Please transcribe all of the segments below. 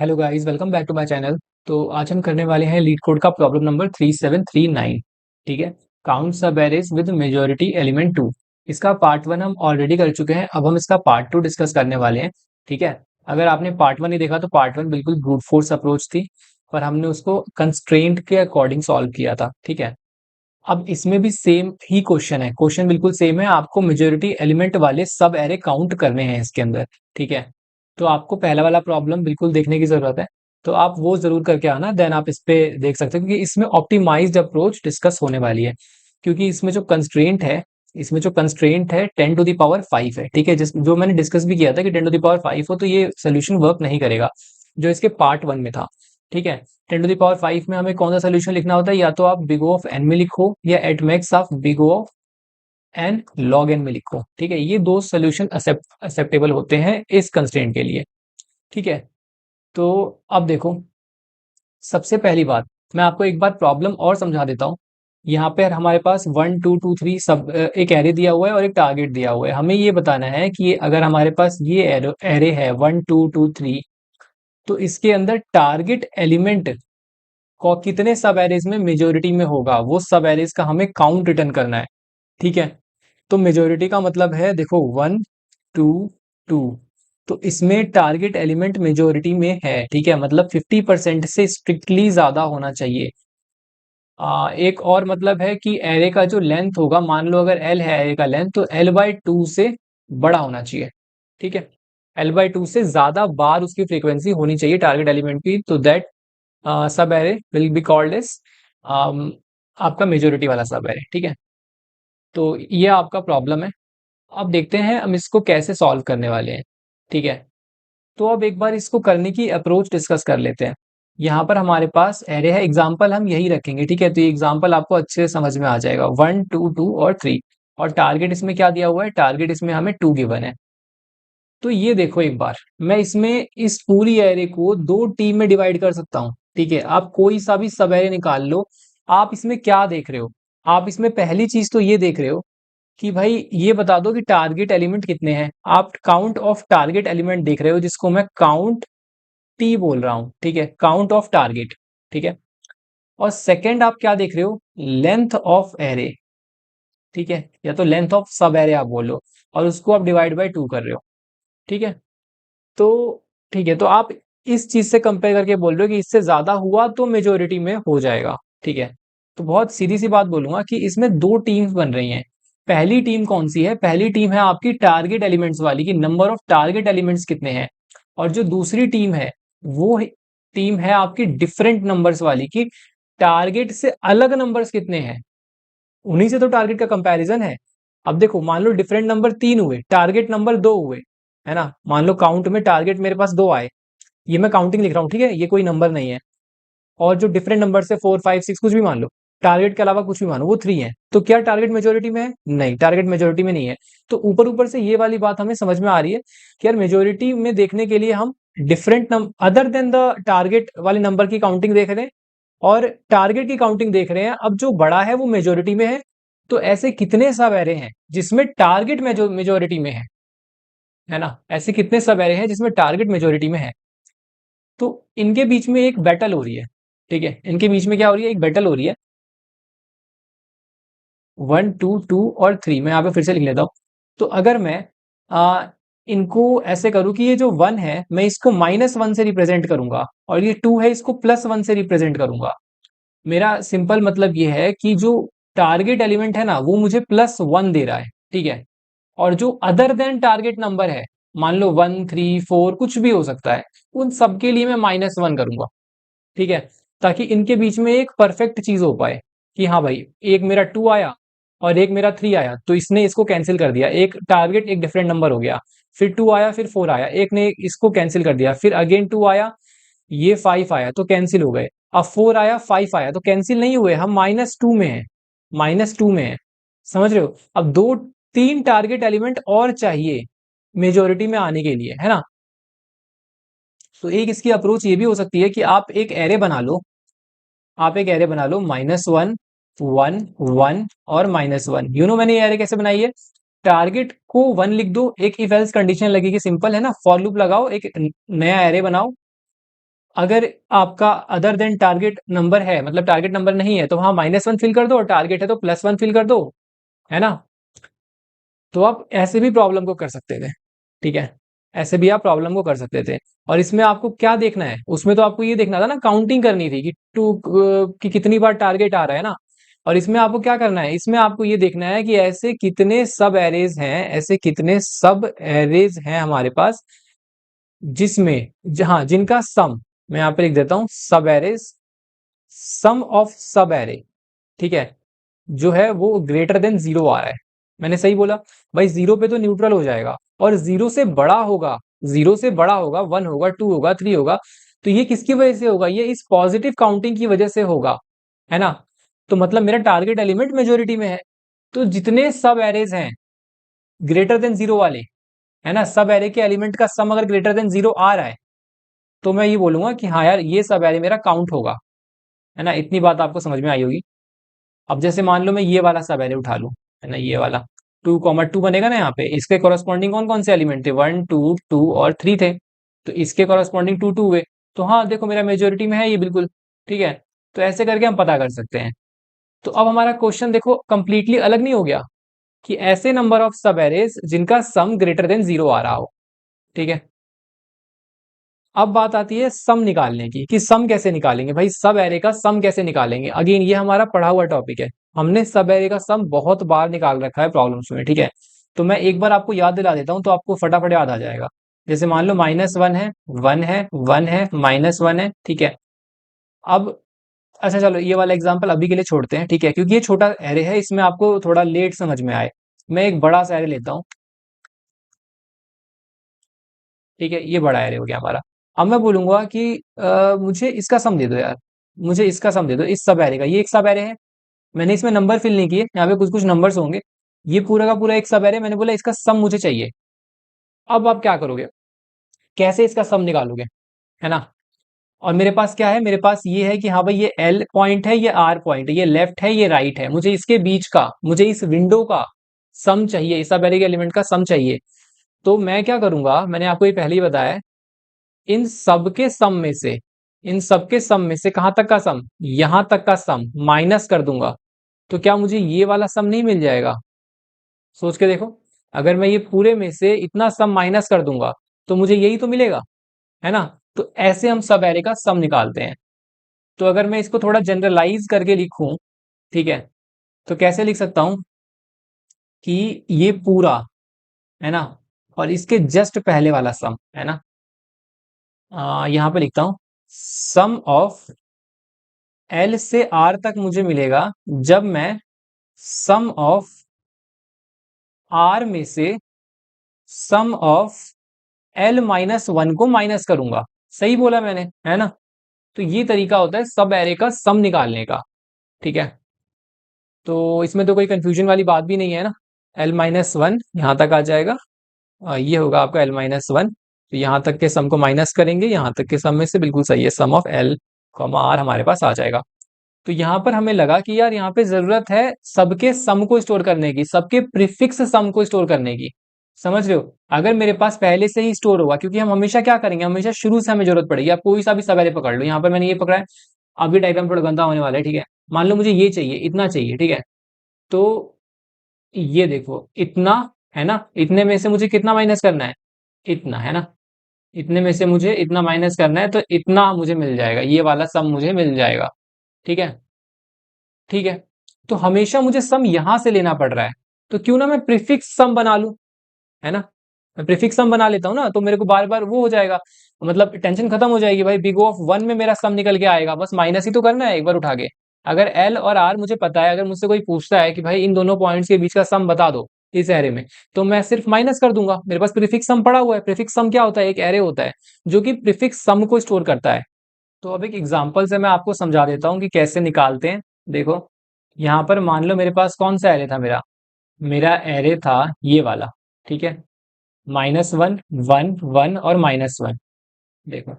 Hello guys, welcome back to my channel. तो आज हम करने वाले हैं लीड कोड का प्रॉब्लम नंबर 3739। ठीक है। काउंट सब एरेज विद मेजॉरिटी एलिमेंट 2। इसका पार्ट वन हम ऑलरेडी कर चुके हैं, अब हम इसका पार्ट टू डिस्कस करने वाले हैं। ठीक है। अगर आपने पार्ट वन नहीं देखा तो पार्ट वन बिल्कुल ब्रूट फोर्स अप्रोच थी, पर हमने उसको कंस्ट्रेंट के अकॉर्डिंग सॉल्व किया था। ठीक है। अब इसमें भी सेम ही क्वेश्चन है, क्वेश्चन बिल्कुल सेम है। आपको मेजॉरिटी एलिमेंट वाले सब एरे काउंट करने हैं इसके अंदर। ठीक है। तो आपको पहला वाला प्रॉब्लम बिल्कुल देखने की जरूरत है, तो आप वो जरूर करके आना, देन आप इस पे देख सकते हो, क्योंकि इसमें ऑप्टिमाइज्ड अप्रोच डिस्कस होने वाली है। क्योंकि इसमें जो कंस्ट्रेंट है 10⁵ है। ठीक है। जिस जो मैंने डिस्कस भी किया था कि 10⁵ हो तो ये सोल्यूशन वर्क नहीं करेगा, जो इसके पार्ट वन में था। ठीक है। 10⁵ में हमें कौन सा सोल्यूशन लिखना होता है, या तो आप बिग O ऑफ एन में लिखो या एट मैक्स आप big O of N log N में लिखो। ठीक है। ये दो सोल्यूशन एक्सेप्टेबल होते हैं इस कंस्ट्रेंट के लिए। ठीक है। तो अब देखो, सबसे पहली बात मैं आपको एक बार प्रॉब्लम और समझा देता हूँ। यहाँ पे हमारे पास 1 2 2 3 सब एक एरे दिया हुआ है और एक टारगेट दिया हुआ है। हमें ये बताना है कि अगर हमारे पास ये एरे है 1 2 2 3, तो इसके अंदर टारगेट एलिमेंट को कितने सब एरेज में मेजोरिटी में होगा, वो सब एरेज का हमें काउंट रिटर्न करना है। ठीक है। तो मेजोरिटी का मतलब है, देखो 1 2 2, तो इसमें टारगेट एलिमेंट मेजोरिटी में है। ठीक है। मतलब 50% से स्ट्रिक्टली ज्यादा होना चाहिए। एक और मतलब है कि एरे का जो लेंथ होगा, मान लो अगर एल है एरे का लेंथ, तो L/2 से बड़ा होना चाहिए। ठीक है। L/2 से ज्यादा बार उसकी फ्रीक्वेंसी होनी चाहिए टारगेट एलिमेंट की, तो that sub array will be called as आपका मेजोरिटी वाला सब एरे। ठीक है। तो ये आपका प्रॉब्लम है। अब देखते हैं हम इसको कैसे सॉल्व करने वाले हैं। ठीक है। तो अब एक बार इसको करने की अप्रोच डिस्कस कर लेते हैं। यहाँ पर हमारे पास एरे है, एग्जाम्पल हम यही रखेंगे। ठीक है। तो ये एग्जाम्पल आपको अच्छे से समझ में आ जाएगा, 1 2 2 और 3। और टारगेट इसमें क्या दिया हुआ है, टारगेट इसमें हमें 2 गिवन है। तो ये देखो एक बार, मैं इसमें इस पूरी एरे को दो टीम में डिवाइड कर सकता हूँ। ठीक है। आप कोई सा भी सब एरे निकाल लो। आप इसमें क्या देख रहे हो, आप इसमें पहली चीज तो ये देख रहे हो कि भाई ये बता दो कि टारगेट एलिमेंट कितने हैं। आप काउंट ऑफ टारगेट एलिमेंट देख रहे हो, जिसको मैं काउंट टी बोल रहा हूं। ठीक है। Count of target. ठीक है। और सेकंड आप क्या देख रहे हो, लेंथ ऑफ एरे। ठीक है। या तो लेंथ ऑफ सब एरे आप बोलो, और उसको आप डिवाइड बाय 2 कर रहे हो। ठीक है। तो ठीक है, तो आप इस चीज से कंपेयर करके बोल रहे हो कि इससे ज्यादा हुआ तो मेजोरिटी में हो जाएगा। ठीक है। तो बहुत सीधी सी बात बोलूंगा कि इसमें दो टीम्स बन रही हैं। पहली टीम कौन सी है, पहली टीम है आपकी टारगेट एलिमेंट्स वाली, की नंबर ऑफ टारगेट एलिमेंट्स कितने हैं। और जो दूसरी टीम है, वो टीम है आपकी डिफरेंट नंबर्स वाली, की टारगेट से अलग नंबर्स कितने हैं, उन्हीं से तो टारगेट का कंपैरिजन है। अब देखो, मान लो डिफरेंट नंबर 3 हुए, टारगेट नंबर 2 हुए, है ना। मान लो काउंट में टारगेट मेरे पास 2 आए, ये मैं काउंटिंग लिख रहा हूँ। ठीक है। ये कोई नंबर नहीं है। और जो डिफरेंट नंबर से 4 5 6 कुछ भी मान लो, टारगेट के अलावा कुछ भी मानो, वो 3 है, तो क्या टारगेट मेजोरिटी में है, नहीं, टारगेट मेजोरिटी में नहीं है। तो ऊपर ऊपर से ये वाली बात हमें समझ में आ रही है कि यार मेजोरिटी में देखने के लिए हम different other than the target वाले नंबर की काउंटिंग देख रहे हैं, और टारगेट की काउंटिंग देख रहे हैं। अब जो बड़ा है वो मेजोरिटी में है। तो ऐसे कितने सब एरे हैं जिसमें टारगेट मेजोरिटी में है ना। ऐसे कितने सब एरे हैं जिसमें टारगेट मेजोरिटी में है। तो इनके बीच में एक बैटल हो रही है। ठीक है। इनके बीच में क्या हो रही है, एक बैटल हो रही है। 1 2 2 और 3, मैं यहाँ पे फिर से लिख लेता हूँ। तो अगर मैं आ, इनको ऐसे करूँ कि ये जो 1 है मैं इसको -1 से रिप्रेजेंट करूंगा, और ये 2 है इसको +1 से रिप्रेजेंट करूंगा। मेरा सिंपल मतलब ये है कि जो टारगेट एलिमेंट है ना, वो मुझे +1 दे रहा है। ठीक है। और जो अदर देन टारगेट नंबर है, मान लो 1 3 4 कुछ भी हो सकता है, उन सबके लिए मैं -1 करूंगा। ठीक है। ताकि इनके बीच में एक परफेक्ट चीज हो पाए, कि हाँ भाई, एक मेरा 2 आया और एक मेरा 3 आया, तो इसने इसको कैंसिल कर दिया, एक टारगेट एक डिफरेंट नंबर हो गया। फिर 2 आया, फिर 4 आया, एक ने इसको कैंसिल कर दिया, फिर अगेन 2 आया, ये 5 आया, तो कैंसिल हो गए। अब 4 आया, 5 आया, तो कैंसिल नहीं हुए, हम -2 में है, -2 में है। समझ रहे हो। अब दो तीन टारगेट एलिमेंट और चाहिए मेजोरिटी में आने के लिए, है ना। तो एक इसकी अप्रोच ये भी हो सकती है कि आप एक एरे बना लो, आप एक एरे बना लो -1 1 1 और -1। मैंने ये एरे कैसे बनाई है, टारगेट को 1 लिख दो, एक इफ एल्स कंडीशन लगेगी, सिंपल है ना। फॉर लूप लगाओ, एक नया एरे बनाओ, अगर आपका अदर देन टारगेट नंबर है, मतलब टारगेट नंबर नहीं है, तो वहां -1 फिल कर दो, और टारगेट है तो +1 फिल कर दो, है ना। तो आप ऐसे भी प्रॉब्लम को कर सकते थे, ठीक है, ऐसे भी आप प्रॉब्लम को कर सकते थे। और इसमें आपको क्या देखना है, उसमें तो आपको ये देखना था ना, काउंटिंग करनी थी कि कि कितनी बार टारगेट आ रहा है ना। और इसमें आपको क्या करना है, इसमें आपको ये देखना है कि ऐसे कितने सब एरेज हैं, ऐसे कितने सब एरेज हैं हमारे पास, जिसमें जहां जिनका सम, मैं यहाँ पे लिख देता हूं सब एरेज, सम ऑफ सब एरे, ठीक है, जो है वो ग्रेटर देन 0 आ रहा है। मैंने सही बोला भाई, 0 पे तो न्यूट्रल हो जाएगा, और 0 से बड़ा होगा, 0 से बड़ा होगा, 1 होगा, 2 होगा, 3 होगा। तो ये किसकी वजह से होगा, ये इस पॉजिटिव काउंटिंग की वजह से होगा, है ना। तो मतलब मेरा टारगेट एलिमेंट मेजोरिटी में है। तो जितने सब एरेज हैं ग्रेटर देन 0 वाले, है ना, सब एरे के एलिमेंट का सम अगर ग्रेटर देन 0 आ रहा है, तो मैं ये बोलूंगा कि हाँ यार, ये सब एरे मेरा काउंट होगा, है ना। इतनी बात आपको समझ में आई होगी। अब जैसे मान लो मैं ये वाला सब एरे उठा लूं, है ना, ये वाला 2, 2 बनेगा ना, यहाँ पे इसके कॉरस्पॉन्डिंग कौन कौन से एलिमेंट थे, 1, 2, 2 और 3 थे। तो इसके कॉरस्पॉन्डिंग 2, 2 हुए। तो हाँ देखो, मेरा मेजोरिटी में है ये बिल्कुल, ठीक है। तो ऐसे करके हम पता कर सकते हैं। तो अब हमारा क्वेश्चन देखो कंप्लीटली अलग नहीं हो गया, कि ऐसे नंबर ऑफ सब एरेज जिनका सम ग्रेटर देन 0 आ रहा हो, ठीक है। अब बात आती है सम निकालने की, कि सम कैसे निकालेंगे भाई, सब एरे का सम कैसे निकालेंगे। अगेन ये हमारा पढ़ा हुआ टॉपिक है, हमने सब एरे का सम बहुत बार निकाल रखा है प्रॉब्लम्स में, ठीक है। तो मैं एक बार आपको याद दिला देता हूं, तो आपको फटाफट याद आ जाएगा। जैसे मान लो -1 है, 1 है, 1 है, -1 है, ठीक है। अब अच्छा चलो, ये वाला एग्जाम्पल अभी के लिए छोड़ते हैं, ठीक है, क्योंकि ये छोटा एरे है, इसमें आपको थोड़ा लेट समझ में आए। मैं एक बड़ा सा एरे लेता हूँ, ठीक है, ये बड़ा एरे हो गया हमारा। अब मैं बोलूंगा कि मुझे इसका सम दे दो यार, मुझे इसका सम दे दो इस सब एरे का। ये एक सब एरे है, मैंने इसमें नंबर फिल नहीं किए, यहाँ पे कुछ कुछ नंबर्स होंगे। ये पूरा का पूरा एक सब एरे, मैंने बोला इसका सम मुझे चाहिए। अब आप क्या करोगे, कैसे इसका सम निकालोगे, है ना। और मेरे पास क्या है, मेरे पास ये है कि हाँ भाई, ये एल पॉइंट है, ये आर पॉइंट है, ये लेफ्ट है, ये राइट है, मुझे इसके बीच का, मुझे इस विंडो का सम चाहिए, इस सब एरे के एलिमेंट का सम चाहिए। तो मैं क्या करूंगा, मैंने आपको ये पहले ही बताया, इन सब के सम में से, इन सब के सम में से कहां तक का सम, यहां तक का सम माइनस कर दूंगा। तो क्या मुझे ये वाला सम नहीं मिल जाएगा, सोच के देखो। अगर मैं ये पूरे में से इतना सम माइनस कर दूंगा, तो मुझे यही तो मिलेगा, है ना। तो ऐसे हम सब एरे का सम निकालते हैं। तो अगर मैं इसको थोड़ा जनरलाइज करके लिखूं, ठीक है, तो कैसे लिख सकता हूं, कि ये पूरा, है ना, और इसके जस्ट पहले वाला सम, है ना, यहां पे लिखता हूं, सम ऑफ एल से आर तक मुझे मिलेगा, जब मैं सम ऑफ आर में से सम ऑफ L-1 को माइनस करूंगा। सही बोला मैंने, है ना। तो ये तरीका होता है सब एरे का सम निकालने का, ठीक है। तो इसमें तो कोई कंफ्यूजन वाली बात भी नहीं है ना। L-1 यहां तक आ जाएगा, ये होगा आपका L-1। तो यहां तक के सम को माइनस करेंगे, यहां तक के सम में से, बिल्कुल सही है, सम ऑफ L, आर हमारे पास आ जाएगा। तो यहाँ पर हमें लगा कि यार, यहाँ पे जरूरत है सबके सम को स्टोर करने की, सबके प्रीफिक्स सम को स्टोर करने की, समझ रहे हो। अगर मेरे पास पहले से ही स्टोर होगा, क्योंकि हम हमेशा क्या करेंगे, हमेशा शुरू से हमें जरूरत पड़ेगी। आप कोई सा भी सब एरे पकड़ लो, यहाँ पर मैंने ये पकड़ा है, अभी डायग्राम थोड़ा गंदा होने वाला है, ठीक है। मान लो मुझे ये चाहिए, इतना चाहिए, ठीक है। तो ये देखो इतना, है ना, इतने में से मुझे कितना माइनस करना है, इतना, है ना। इतने में से मुझे इतना माइनस करना है, तो इतना मुझे मिल जाएगा, ये वाला सम मुझे मिल जाएगा, ठीक है। ठीक है, तो हमेशा मुझे सम यहां से लेना पड़ रहा है, तो क्यों ना मैं प्रीफिक्स सम बना लूं, है ना। मैं प्रीफिक्स सम बना लेता हूं ना, तो मेरे को बार बार वो हो जाएगा, मतलब टेंशन खत्म हो जाएगी भाई, बिग ऑफ 1 में मेरा सम निकल के आएगा, बस माइनस ही तो करना है एक बार उठा के। अगर एल और आर मुझे पता है, अगर मुझसे कोई पूछता है कि भाई इन दोनों पॉइंट्स के बीच का सम बता दो इस एरे में, तो मैं सिर्फ माइनस कर दूंगा, मेरे पास प्रीफिक्स सम पड़ा हुआ है। प्रीफिक्स सम क्या होता है, एक एरे होता है जो कि प्रीफिक्स सम को स्टोर करता है। तो अब एक एग्जांपल से मैं आपको समझा देता हूँ कि कैसे निकालते हैं। देखो, यहाँ पर मान लो मेरे पास कौन सा एरे था, मेरा मेरा एरे था ये वाला, ठीक है, -1, 1, 1 और -1। देखो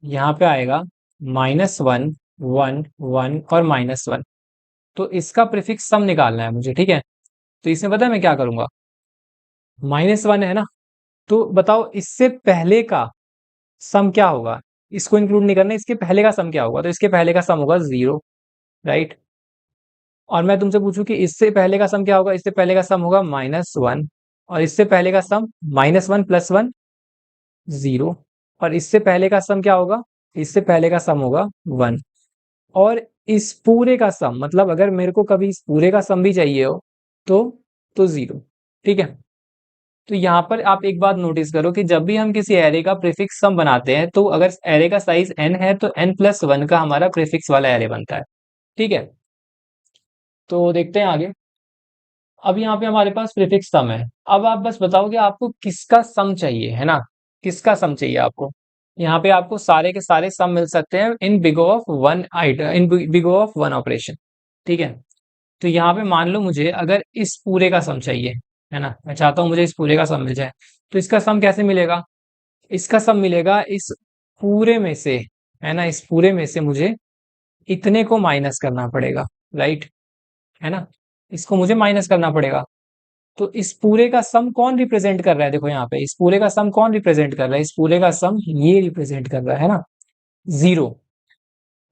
यहाँ पे आएगा -1, 1, 1 और -1। तो इसका प्रीफिक्स सम निकालना है मुझे, ठीक है। तो इसमें पता है मैं क्या करूंगा, -1 है ना, तो बताओ इससे पहले का सम क्या होगा। इसको इंक्लूड नहीं करना, इसके पहले का सम क्या होगा, तो इसके पहले का सम होगा 0, राइट। और मैं तुमसे पूछूं कि इससे पहले का सम क्या होगा, इससे पहले का सम होगा -1, और इससे पहले का सम -1 + 1 0, और इससे पहले का सम क्या होगा, इससे पहले का सम होगा 1, और इस पूरे का सम, मतलब अगर मेरे को कभी इस पूरे का सम भी चाहिए हो तो 0, ठीक है। तो यहाँ पर आप एक बात नोटिस करो कि जब भी हम किसी एरे का प्रीफिक्स सम बनाते हैं, तो अगर एरे का साइज n है तो n+1 का हमारा प्रीफिक्स वाला एरे बनता है, ठीक है। तो देखते हैं आगे। अब यहाँ पे हमारे पास प्रीफिक्स सम है। अब आप बस बताओ कि आपको किसका सम चाहिए, है ना, किसका सम चाहिए आपको। यहाँ पे आपको सारे के सारे सम मिल सकते हैं in big of one item, in big of one operation, ठीक है। तो यहाँ पे मान लो मुझे अगर इस पूरे का सम चाहिए, है ना, मैं चाहता हूँ मुझे इस पूरे का सम मिल जाए, तो इसका सम कैसे मिलेगा, इसका सम मिलेगा इस पूरे में से, है ना, इस पूरे में से मुझे इतने को माइनस करना पड़ेगा, राइट, है ना, इसको मुझे माइनस करना पड़ेगा। तो इस पूरे का सम कौन रिप्रेजेंट कर रहा है, देखो यहाँ पे इस पूरे का सम कौन रिप्रेजेंट कर रहा है, इस पूरे का सम ये रिप्रेजेंट कर रहा है ना, 0,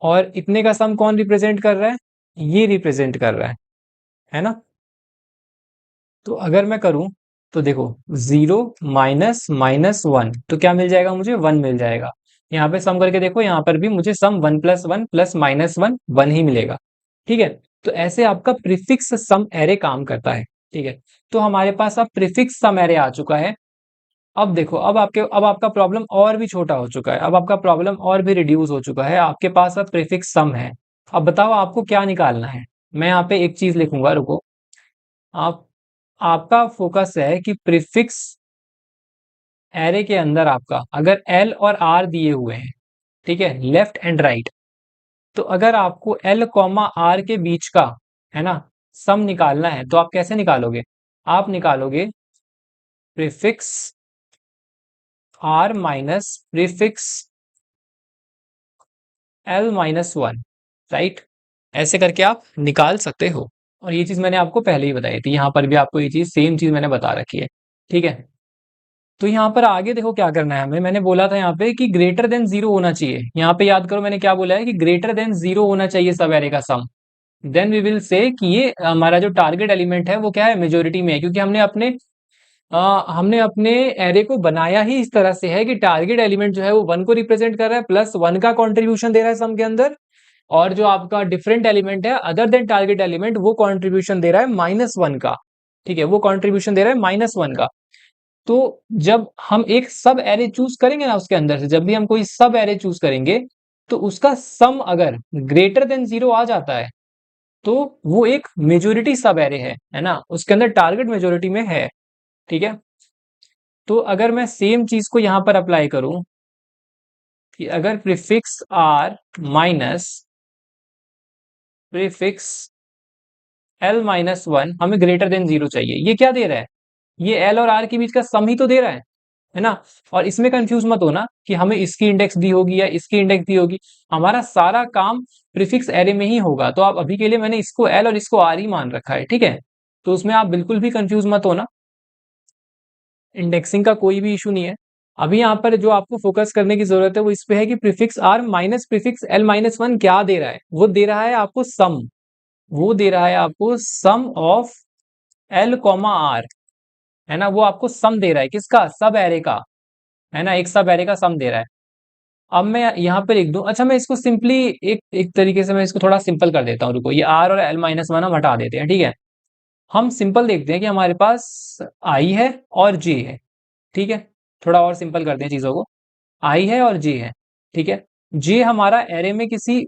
और इतने का सम कौन रिप्रेजेंट कर रहा है, ये रिप्रेजेंट कर रहा है ना। तो अगर मैं करूं तो देखो 0 माइनस -1, तो क्या मिल जाएगा मुझे, 1 मिल जाएगा। यहाँ पे सम करके देखो, यहाँ पर भी मुझे सम 1 + 1 + -1 1 ही मिलेगा, ठीक है। तो ऐसे आपका प्रीफिक्स सम एरे काम करता है, ठीक है। तो हमारे पास अब प्रीफिक्स सम एरे आ चुका है। अब देखो, अब आपका प्रॉब्लम और भी छोटा हो चुका है, अब आपका प्रॉब्लम और भी रिड्यूस हो चुका है, आपके पास अब प्रीफिक्स सम है। अब बताओ आपको क्या निकालना है। मैं यहाँ पे एक चीज लिखूंगा, रुको। आप आपका फोकस है कि प्रीफिक्स एरे के अंदर आपका अगर एल और आर दिए हुए हैं, ठीक है, लेफ्ट एंड राइट, तो अगर आपको एल कॉमा आर के बीच का, है ना, सम निकालना है, तो आप कैसे निकालोगे, आप निकालोगे prefix R minus prefix L-1, right. ऐसे करके आप निकाल सकते हो, और ये चीज मैंने आपको पहले ही बताई थी, यहाँ पर भी आपको ये चीज सेम चीज मैंने बता रखी है, ठीक है। तो यहाँ पर आगे देखो क्या करना है हमें, मैंने बोला था यहाँ पे कि ग्रेटर देन 0 होना चाहिए। यहाँ पे याद करो मैंने क्या बोला है कि ग्रेटर देन 0 होना चाहिए सब एरे का सम। देन वी विल से कि ये हमारा जो टारगेट एलिमेंट है वो क्या है, मेजोरिटी में है, क्योंकि हमने अपने एरे को बनाया ही इस तरह से है कि टारगेट एलिमेंट जो है वो 1 को रिप्रेजेंट कर रहा है, प्लस 1 का कॉन्ट्रीब्यूशन दे रहा है सम के अंदर, और जो आपका डिफरेंट एलिमेंट है अदर देन टारगेट एलिमेंट, वो कॉन्ट्रीब्यूशन दे रहा है -1 का, ठीक है, वो कॉन्ट्रीब्यूशन दे रहा है -1 का। तो जब हम एक सब एरे चूज करेंगे ना, उसके अंदर से जब भी हम कोई सब एरे चूज करेंगे, तो उसका सम अगर ग्रेटर देन 0 आ जाता है, तो वो एक मेजोरिटी सब एरे है ना, उसके अंदर टारगेट मेजोरिटी में है, ठीक है। तो अगर मैं सेम चीज को यहां पर अप्लाई करूं कि अगर prefix R minus prefix L-1 हमें ग्रेटर देन 0 चाहिए, ये क्या दे रहा है, ये एल और आर के बीच का सम ही तो दे रहा है ना। और इसमें कंफ्यूज मत होना कि हमें इसकी इंडेक्स दी होगी या इसकी इंडेक्स दी होगी, हमारा सारा काम प्रीफिक्स एरे में ही होगा। तो आप अभी के लिए मैंने इसको एल और इसको आर ही मान रखा है, ठीक है। तो उसमें आप बिल्कुल भी कंफ्यूज मत होना, इंडेक्सिंग का कोई भी इशू नहीं है। अभी यहाँ पर जो आपको फोकस करने की जरूरत है वो इस पे है कि prefix R minus prefix L-1 क्या दे रहा है, वो दे रहा है आपको सम, वो दे रहा है आपको सम ऑफ एल कॉमा आर, है ना, वो आपको सम दे रहा है किसका, सब एरे का, है ना, एक सब एरे का सम दे रहा है। अब मैं यहाँ पे लिख दूं, अच्छा मैं इसको सिंपली एक एक तरीके से मैं इसको थोड़ा सिंपल कर देता हूँ, रुको, ये आर और L-1 हम हटा देते हैं, ठीक है। हम सिंपल देखते हैं कि हमारे पास आई है और जे है, ठीक है। थोड़ा और सिंपल करते हैं चीजों को, आई है और जे है, ठीक है। जे हमारा एरे में किसी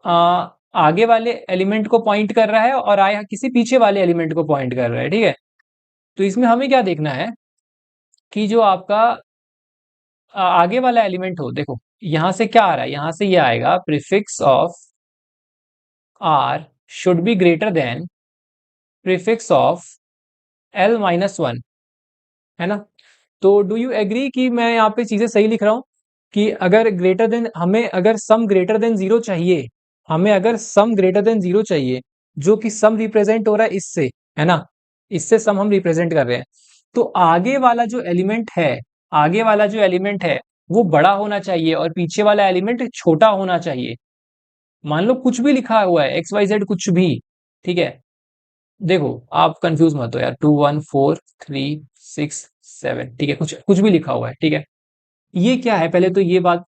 आ, आगे वाले एलिमेंट को पॉइंट कर रहा है, और आई किसी पीछे वाले एलिमेंट को पॉइंट कर रहा है, ठीक है। तो इसमें हमें क्या देखना है कि जो आपका आगे वाला एलिमेंट हो, देखो यहां से क्या आ रहा है, यहां से ये आएगा prefix of R should be greater than prefix of L-1, है ना। तो डू यू एग्री कि मैं यहाँ पे चीजें सही लिख रहा हूं, कि अगर ग्रेटर देन, हमें अगर सम ग्रेटर देन 0 चाहिए, हमें अगर सम ग्रेटर देन 0 चाहिए, जो कि सम रिप्रेजेंट हो रहा है इससे, है ना, इससे सम हम रिप्रेजेंट कर रहे हैं, तो आगे वाला जो एलिमेंट है, आगे वाला जो एलिमेंट है वो बड़ा होना चाहिए और पीछे वाला एलिमेंट छोटा होना चाहिए। मान लो कुछ भी लिखा हुआ है, एक्स वाई जेड कुछ भी, ठीक है। देखो आप कंफ्यूज मत हो यार, 2 1 4 3 6 7, ठीक है, कुछ कुछ भी लिखा हुआ है, ठीक है। ये क्या है, पहले तो ये बात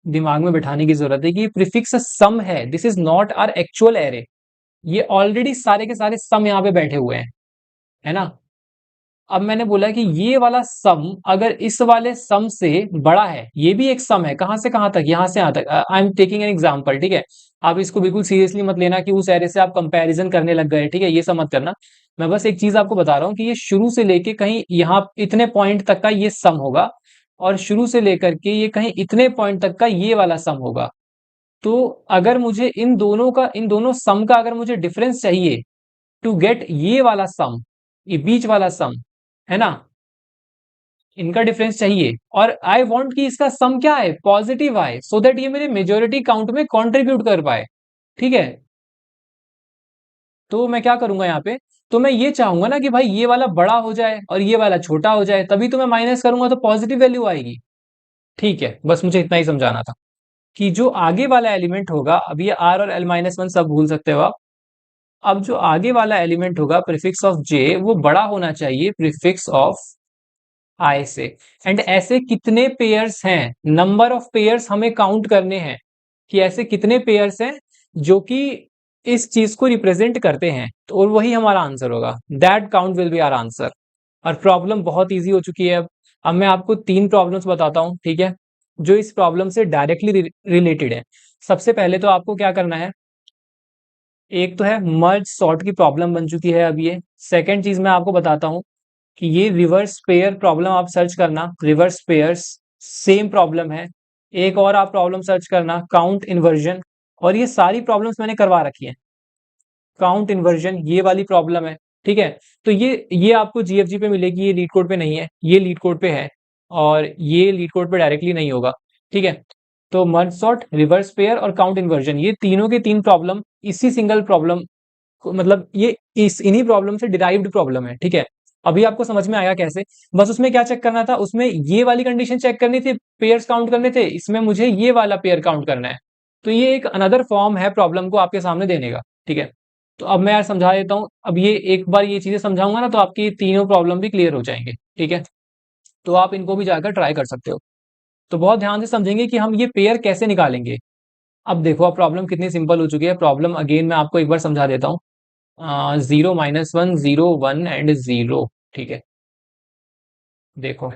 दिमाग में बैठाने की जरूरत है कि ये प्रीफिक्स सम है, this is not our actual array. ये ऑलरेडी सारे के सारे सम यहाँ पे बैठे हुए हैं, है ना। अब मैंने बोला कि ये वाला सम अगर इस वाले सम से बड़ा है, ये भी एक सम है, कहां से कहां तक, यहां से यहां तक। I am taking an example, ठीक है। आप इसको बिल्कुल सीरियसली मत लेना कि उस एरे से आप कंपैरिजन करने लग गए, ठीक है, ये सब मत करना। मैं बस एक चीज आपको बता रहा हूं कि ये शुरू से लेके कहीं यहाँ इतने पॉइंट तक का ये सम होगा, और शुरू से लेकर के ये कहीं इतने पॉइंट तक का ये वाला सम होगा। तो अगर मुझे इन दोनों सम का अगर मुझे डिफरेंस चाहिए टू गेट ये वाला सम, ये बीच वाला सम, है ना, इनका डिफरेंस चाहिए, और आई वांट कि इसका सम क्या है, पॉजिटिव आए, सो दैट ये मेरे मेजोरिटी काउंट में कंट्रीब्यूट कर पाए, ठीक है। तो मैं क्या करूंगा यहाँ पे, तो मैं ये चाहूंगा ना कि भाई ये वाला बड़ा हो जाए और ये वाला छोटा हो जाए, तभी तो मैं माइनस करूंगा तो पॉजिटिव वैल्यू आएगी, ठीक है। बस मुझे इतना ही समझाना था कि जो आगे वाला एलिमेंट होगा, अब ये आर और एल माइनस वन सब भूल सकते हो आप। अब जो आगे वाला एलिमेंट होगा प्रीफिक्स ऑफ जे, वो बड़ा होना चाहिए प्रीफिक्स ऑफ आई से। एंड ऐसे कितने पेयर्स हैं, नंबर ऑफ पेयर्स हमें काउंट करने हैं कि ऐसे कितने पेयर्स हैं जो कि इस चीज को रिप्रेजेंट करते हैं, तो और वही हमारा आंसर होगा, that count will be our answer. और प्रॉब्लम बहुत इजी हो चुकी है अब मैं आपको तीन प्रॉब्लम्स बताता हूं, ठीक है, जो इस प्रॉब्लम से डायरेक्टली रिलेटेड है। सबसे पहले तो आपको क्या करना है, एक तो है मर्ज सॉर्ट की प्रॉब्लम बन चुकी है अब ये। सेकंड चीज मैं आपको बताता हूं कि ये रिवर्स पेयर प्रॉब्लम आप सर्च करना, रिवर्स पेयर्स सेम प्रॉब्लम है। एक और आप प्रॉब्लम सर्च करना, काउंट इन्वर्जन, और ये सारी प्रॉब्लम्स मैंने करवा रखी है। काउंट इन्वर्जन ये वाली प्रॉब्लम है, ठीक है। तो ये आपको जीएफजी पे मिलेगी, ये लीड कोड पे नहीं है, ये लीड कोड पे है, और ये लीड कोड पे डायरेक्टली नहीं होगा, ठीक है। तो मर्ज सॉर्ट, रिवर्स पेयर और काउंट इन्वर्जन, ये तीनों के तीन प्रॉब्लम इसी सिंगल प्रॉब्लम, मतलब ये इस इन्हीं प्रॉब्लम से डिराइव्ड प्रॉब्लम है, ठीक है। अभी आपको समझ में आया कैसे। बस उसमें क्या चेक करना था, उसमें ये वाली कंडीशन चेक करनी थी, पेयर्स काउंट करने थे, इसमें मुझे ये वाला पेयर काउंट करना है। तो ये एक अनदर फॉर्म है प्रॉब्लम को आपके सामने देने का, ठीक है। तो अब मैं यार समझा देता हूँ, अब ये एक बार ये चीजें समझाऊंगा ना तो आपकी तीनों प्रॉब्लम भी क्लियर हो जाएंगे, ठीक है। तो आप इनको भी जाकर ट्राई कर सकते हो। तो बहुत ध्यान से समझेंगे कि हम ये पेयर कैसे निकालेंगे। अब देखो, अब प्रॉब्लम कितनी सिंपल हो चुकी है। प्रॉब्लम अगेन मैं आपको एक बार समझा देता हूँ। 0 - 1 0 1 एंड 0, ठीक है। देखो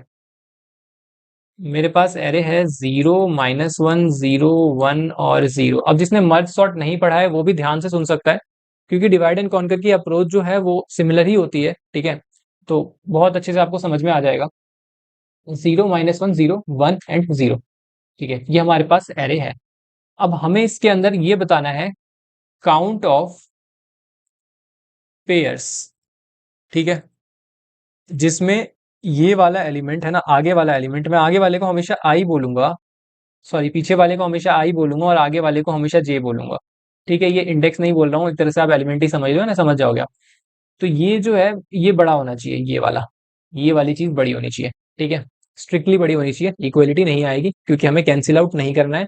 मेरे पास एरे है 0 - 1 0 1 और 0। अब जिसने मर्ज सॉर्ट नहीं पढ़ा है वो भी ध्यान से सुन सकता है, क्योंकि डिवाइड एंड कॉन्कर की अप्रोच जो है वो सिमिलर ही होती है, ठीक है। तो बहुत अच्छे से आपको समझ में आ जाएगा। 0 - 1 0 1 एंड 0, ठीक है, ये हमारे पास एरे है। अब हमें इसके अंदर ये बताना है काउंट ऑफ पेयर्स, ठीक है, जिसमें ये वाला एलिमेंट है ना, आगे वाला एलिमेंट, मैं आगे वाले को हमेशा आई बोलूंगा, सॉरी पीछे वाले को हमेशा आई बोलूंगा और आगे वाले को हमेशा जे बोलूंगा, ठीक है। ये इंडेक्स नहीं बोल रहा हूँ, एक तरह से आप एलिमेंट ही समझ रहे हो ना, समझ जाओगे आप। तो ये जो है ये बड़ा होना चाहिए, ये वाला, ये वाली चीज बड़ी होनी चाहिए, ठीक है। स्ट्रिक्टली बड़ी होनी चाहिए, इक्वलिटी नहीं आएगी क्योंकि हमें कैंसिल आउट नहीं करना है,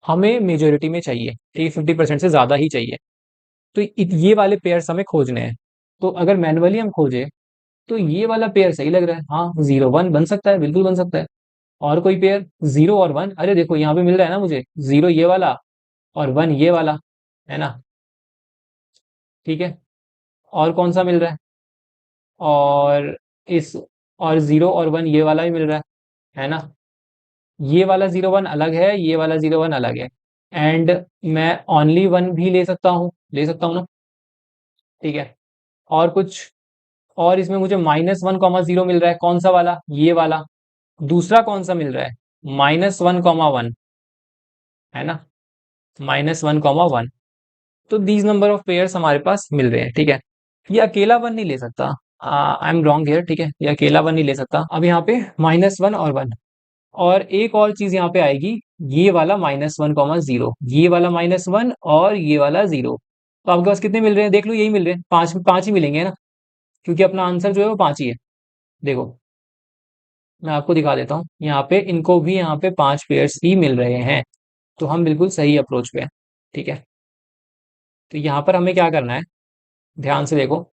हमें मेजोरिटी में चाहिए, ठीक है, 50% से ज्यादा ही चाहिए। तो ये वाले पेयर्स हमें खोजने हैं। तो अगर मैनुअली हम खोजे तो ये वाला पेयर सही लग रहा है, हाँ 0 1 बन सकता है, बिल्कुल बन सकता है। और कोई पेयर 0 और 1, अरे देखो यहाँ पे मिल रहा है ना मुझे, 0 ये वाला और 1 ये वाला, है ना, ठीक है। और कौन सा मिल रहा है, और इस और 0 और 1 ये वाला भी मिल रहा है ना। ये वाला 0 1 अलग है, ये वाला 0 1 अलग है। एंड मैं ओनली 1 भी ले सकता हूँ, ले सकता हूँ ना, ठीक है। और कुछ, और इसमें मुझे -1 0 मिल रहा है, कौन सा वाला, ये वाला। दूसरा कौन सा मिल रहा है, -1 1, है ना, -1 1। तो दीज नंबर ऑफ पेयर्स हमारे पास मिल रहे हैं, ठीक है। ये अकेला वन नहीं ले सकता, आई एम रॉन्ग हियर, ठीक है, ये अकेला वन नहीं ले सकता। अब यहाँ पे -1 और 1, और एक और चीज यहाँ पे आएगी, ये वाला -1 0, ये वाला -1 और ये वाला 0। तो आपके पास कितने मिल रहे हैं, देख लो, यही मिल रहे हैं, पांच पांच ही मिलेंगे, है ना, क्योंकि अपना आंसर जो है वो 5 ही है। देखो मैं आपको दिखा देता हूँ, यहाँ पे इनको भी यहाँ पे 5 पेयर्स ही मिल रहे हैं, तो हम बिल्कुल सही अप्रोच पे हैं। ठीक है, तो यहाँ पर हमें क्या करना है, ध्यान से देखो,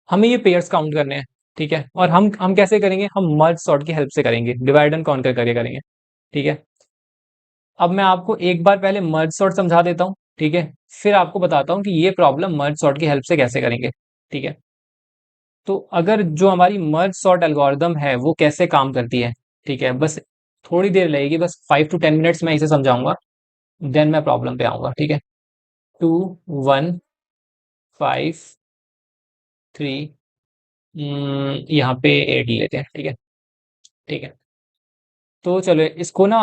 हमें ये पेयर्स काउंट करने हैं। ठीक है, और हम कैसे करेंगे, हम मर्ज सॉर्ट की हेल्प से करेंगे, डिवाइड एंड कॉन्कर करके करेंगे। ठीक है, अब मैं आपको एक बार पहले मर्ज सॉर्ट समझा देता हूँ। ठीक है, फिर आपको बताता हूँ कि ये प्रॉब्लम मर्ज सॉर्ट की हेल्प से कैसे करेंगे। ठीक है, तो अगर जो हमारी मर्ज सॉर्ट एल्गोरिदम है वो कैसे काम करती है, ठीक है, बस थोड़ी देर लगेगी, बस 5 to 10 मिनट्स में इसे समझाऊंगा, देन मैं प्रॉब्लम पे आऊंगा। ठीक है, 2 1 5 3, यहाँ पे 8 लेते हैं। ठीक है, ठीक है, तो चलो इसको ना,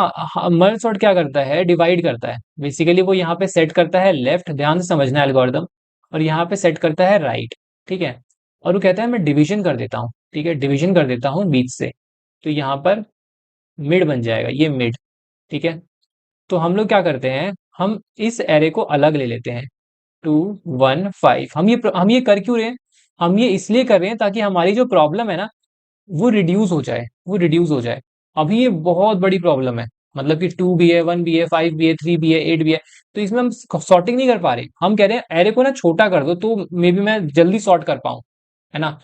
मर्ज सॉर्ट क्या करता है, डिवाइड करता है बेसिकली। वो यहाँ पे सेट करता है लेफ्ट, ध्यान से समझना एल्गोरिदम, और यहाँ पे सेट करता है राइट। ठीक है, और वो कहता है मैं डिवीजन कर देता हूँ। ठीक है, डिवीजन कर देता हूँ बीच से, तो यहाँ पर मिड बन जाएगा, ये मिड। ठीक है, तो हम लोग क्या करते हैं, हम इस एरे को अलग ले लेते हैं, 2 1 5। हम ये कर क्यों रहे हैं, हम ये इसलिए कर रहे हैं ताकि हमारी जो प्रॉब्लम है ना, वो रिड्यूस हो जाए, वो रिड्यूस हो जाए। अभी ये बहुत बड़ी प्रॉब्लम है, मतलब कि 2 भी है, 1 भी है, 5 भी है, 3 भी है, 8 भी है, तो इसमें हम सॉर्टिंग नहीं कर पा रहे। हम कह रहे हैं एरे को ना छोटा कर दो, तो मे बी मैं जल्दी सॉर्ट कर पाऊं, है ना।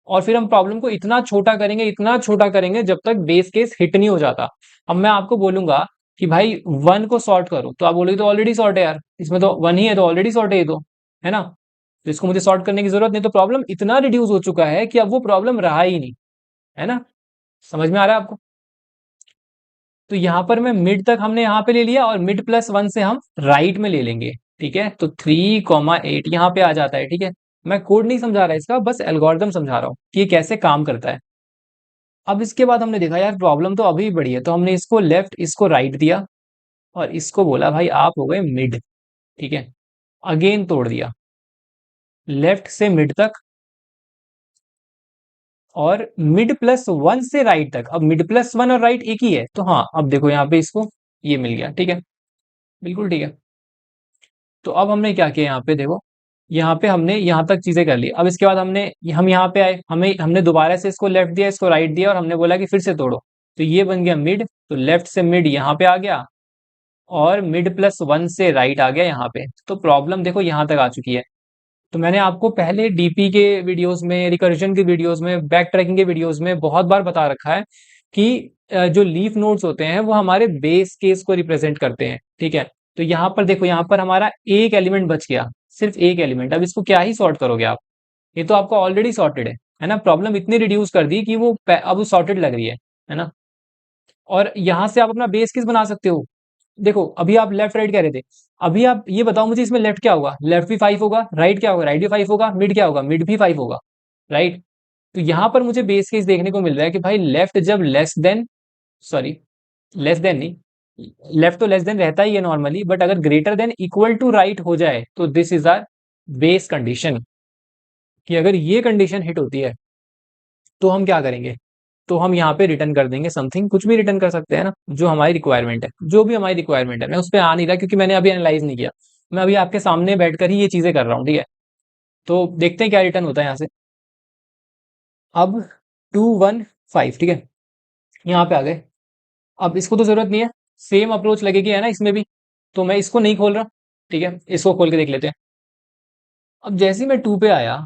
और फिर हम प्रॉब्लम को इतना छोटा करेंगे, इतना छोटा करेंगे, जब तक बेस केस हिट नहीं हो जाता। अब मैं आपको बोलूंगा कि भाई 1 को सॉर्ट करो, तो आप बोलोगे तो ऑलरेडी सॉर्ट है यार, इसमें तो 1 ही है, तो ऑलरेडी सॉर्ट है ये तो, है ना। तो इसको मुझे सॉर्ट करने की जरूरत नहीं, तो प्रॉब्लम इतना रिड्यूस हो चुका है कि अब वो प्रॉब्लम रहा ही नहीं, है ना। समझ में आ रहा है आपको। तो यहाँ पर मैं मिड तक हमने यहाँ पे ले लिया, और मिड +1 से हम राइट में ले लेंगे। ठीक है, तो 3 8 यहाँ पे आ जाता है। ठीक है, मैं कोड नहीं समझा रहा इसका, बस एल्गोरिदम समझा रहा हूँ कि ये कैसे काम करता है। अब इसके बाद हमने देखा यार प्रॉब्लम तो अभी भी बड़ी है, तो हमने इसको लेफ्ट, इसको राइट दिया, और इसको बोला भाई आप हो गए मिड। ठीक है, अगेन तोड़ दिया, लेफ्ट से मिड तक, और मिड +1 से राइट तक। अब मिड +1 और राइट एक ही है, तो हाँ, अब देखो यहाँ पे इसको ये मिल गया। ठीक है, बिल्कुल ठीक है। तो अब हमने क्या किया, यहाँ पे देखो, यहाँ पे हमने यहाँ तक चीजें कर ली। अब इसके बाद हम यहाँ पे आए, हमने दोबारा से इसको लेफ्ट दिया, इसको राइट दिया, और हमने बोला कि फिर से तोड़ो, तो ये बन गया मिड। तो लेफ्ट से मिड यहाँ पे आ गया, और मिड +1 से राइट आ गया यहाँ पे। तो प्रॉब्लम देखो यहाँ तक आ चुकी है। तो मैंने आपको पहले डीपी के वीडियोस में, रिकर्जन के वीडियोस में, बैक ट्रैकिंग के वीडियोस में बहुत बार बता रखा है कि जो लीफ नोड्स होते हैं वो हमारे बेस केस को रिप्रेजेंट करते हैं। ठीक है, तो यहाँ पर देखो, यहाँ पर हमारा एक एलिमेंट बच गया, सिर्फ एक एलिमेंट। अब इसको क्या ही सॉर्ट करोगे आप, ये तो आपका ऑलरेडी सॉर्टेड है ना। प्रॉब्लम इतनी रिड्यूस कर दी कि वो अब सॉर्टेड लग रही है ना। और यहाँ से आप अपना बेस केस बना सकते हो। देखो, अभी आप लेफ्ट राइट कह रहे थे, अभी आप ये बताओ मुझे, इसमें लेफ्ट क्या होगा, लेफ्ट भी 5 होगा, राइट क्या होगा, राइट भी 5 होगा, मिड क्या होगा, मिड भी 5 होगा, राइट। तो यहां पर मुझे बेस केस देखने को मिल रहा है कि भाई लेफ्ट जब less than, sorry, less than नहीं, लेफ्ट तो लेस देन रहता ही है नॉर्मली, बट अगर greater than equal to right हो जाए, तो this is our base condition. कि अगर ये कंडीशन हिट होती है, तो हम क्या करेंगे, तो हम यहाँ पे रिटर्न कर देंगे समथिंग, कुछ भी रिटर्न कर सकते हैं ना, जो हमारी रिक्वायरमेंट है, जो भी हमारी रिक्वायरमेंट है। मैं उस पर आ नहीं रहा क्योंकि मैंने अभी एनालाइज नहीं किया, मैं अभी आपके सामने बैठकर ही ये चीजें कर रहा हूँ। ठीक है, तो देखते हैं क्या रिटर्न होता है यहाँ से। अब 2 1 5, ठीक है, यहाँ पे आ गए। अब इसको तो जरूरत नहीं है, सेम अप्रोच लगेगी, है ना, इसमें भी, तो मैं इसको नहीं खोल रहा। ठीक है, इसको खोल के देख लेते हैं। अब जैसे ही मैं 2 पे आया,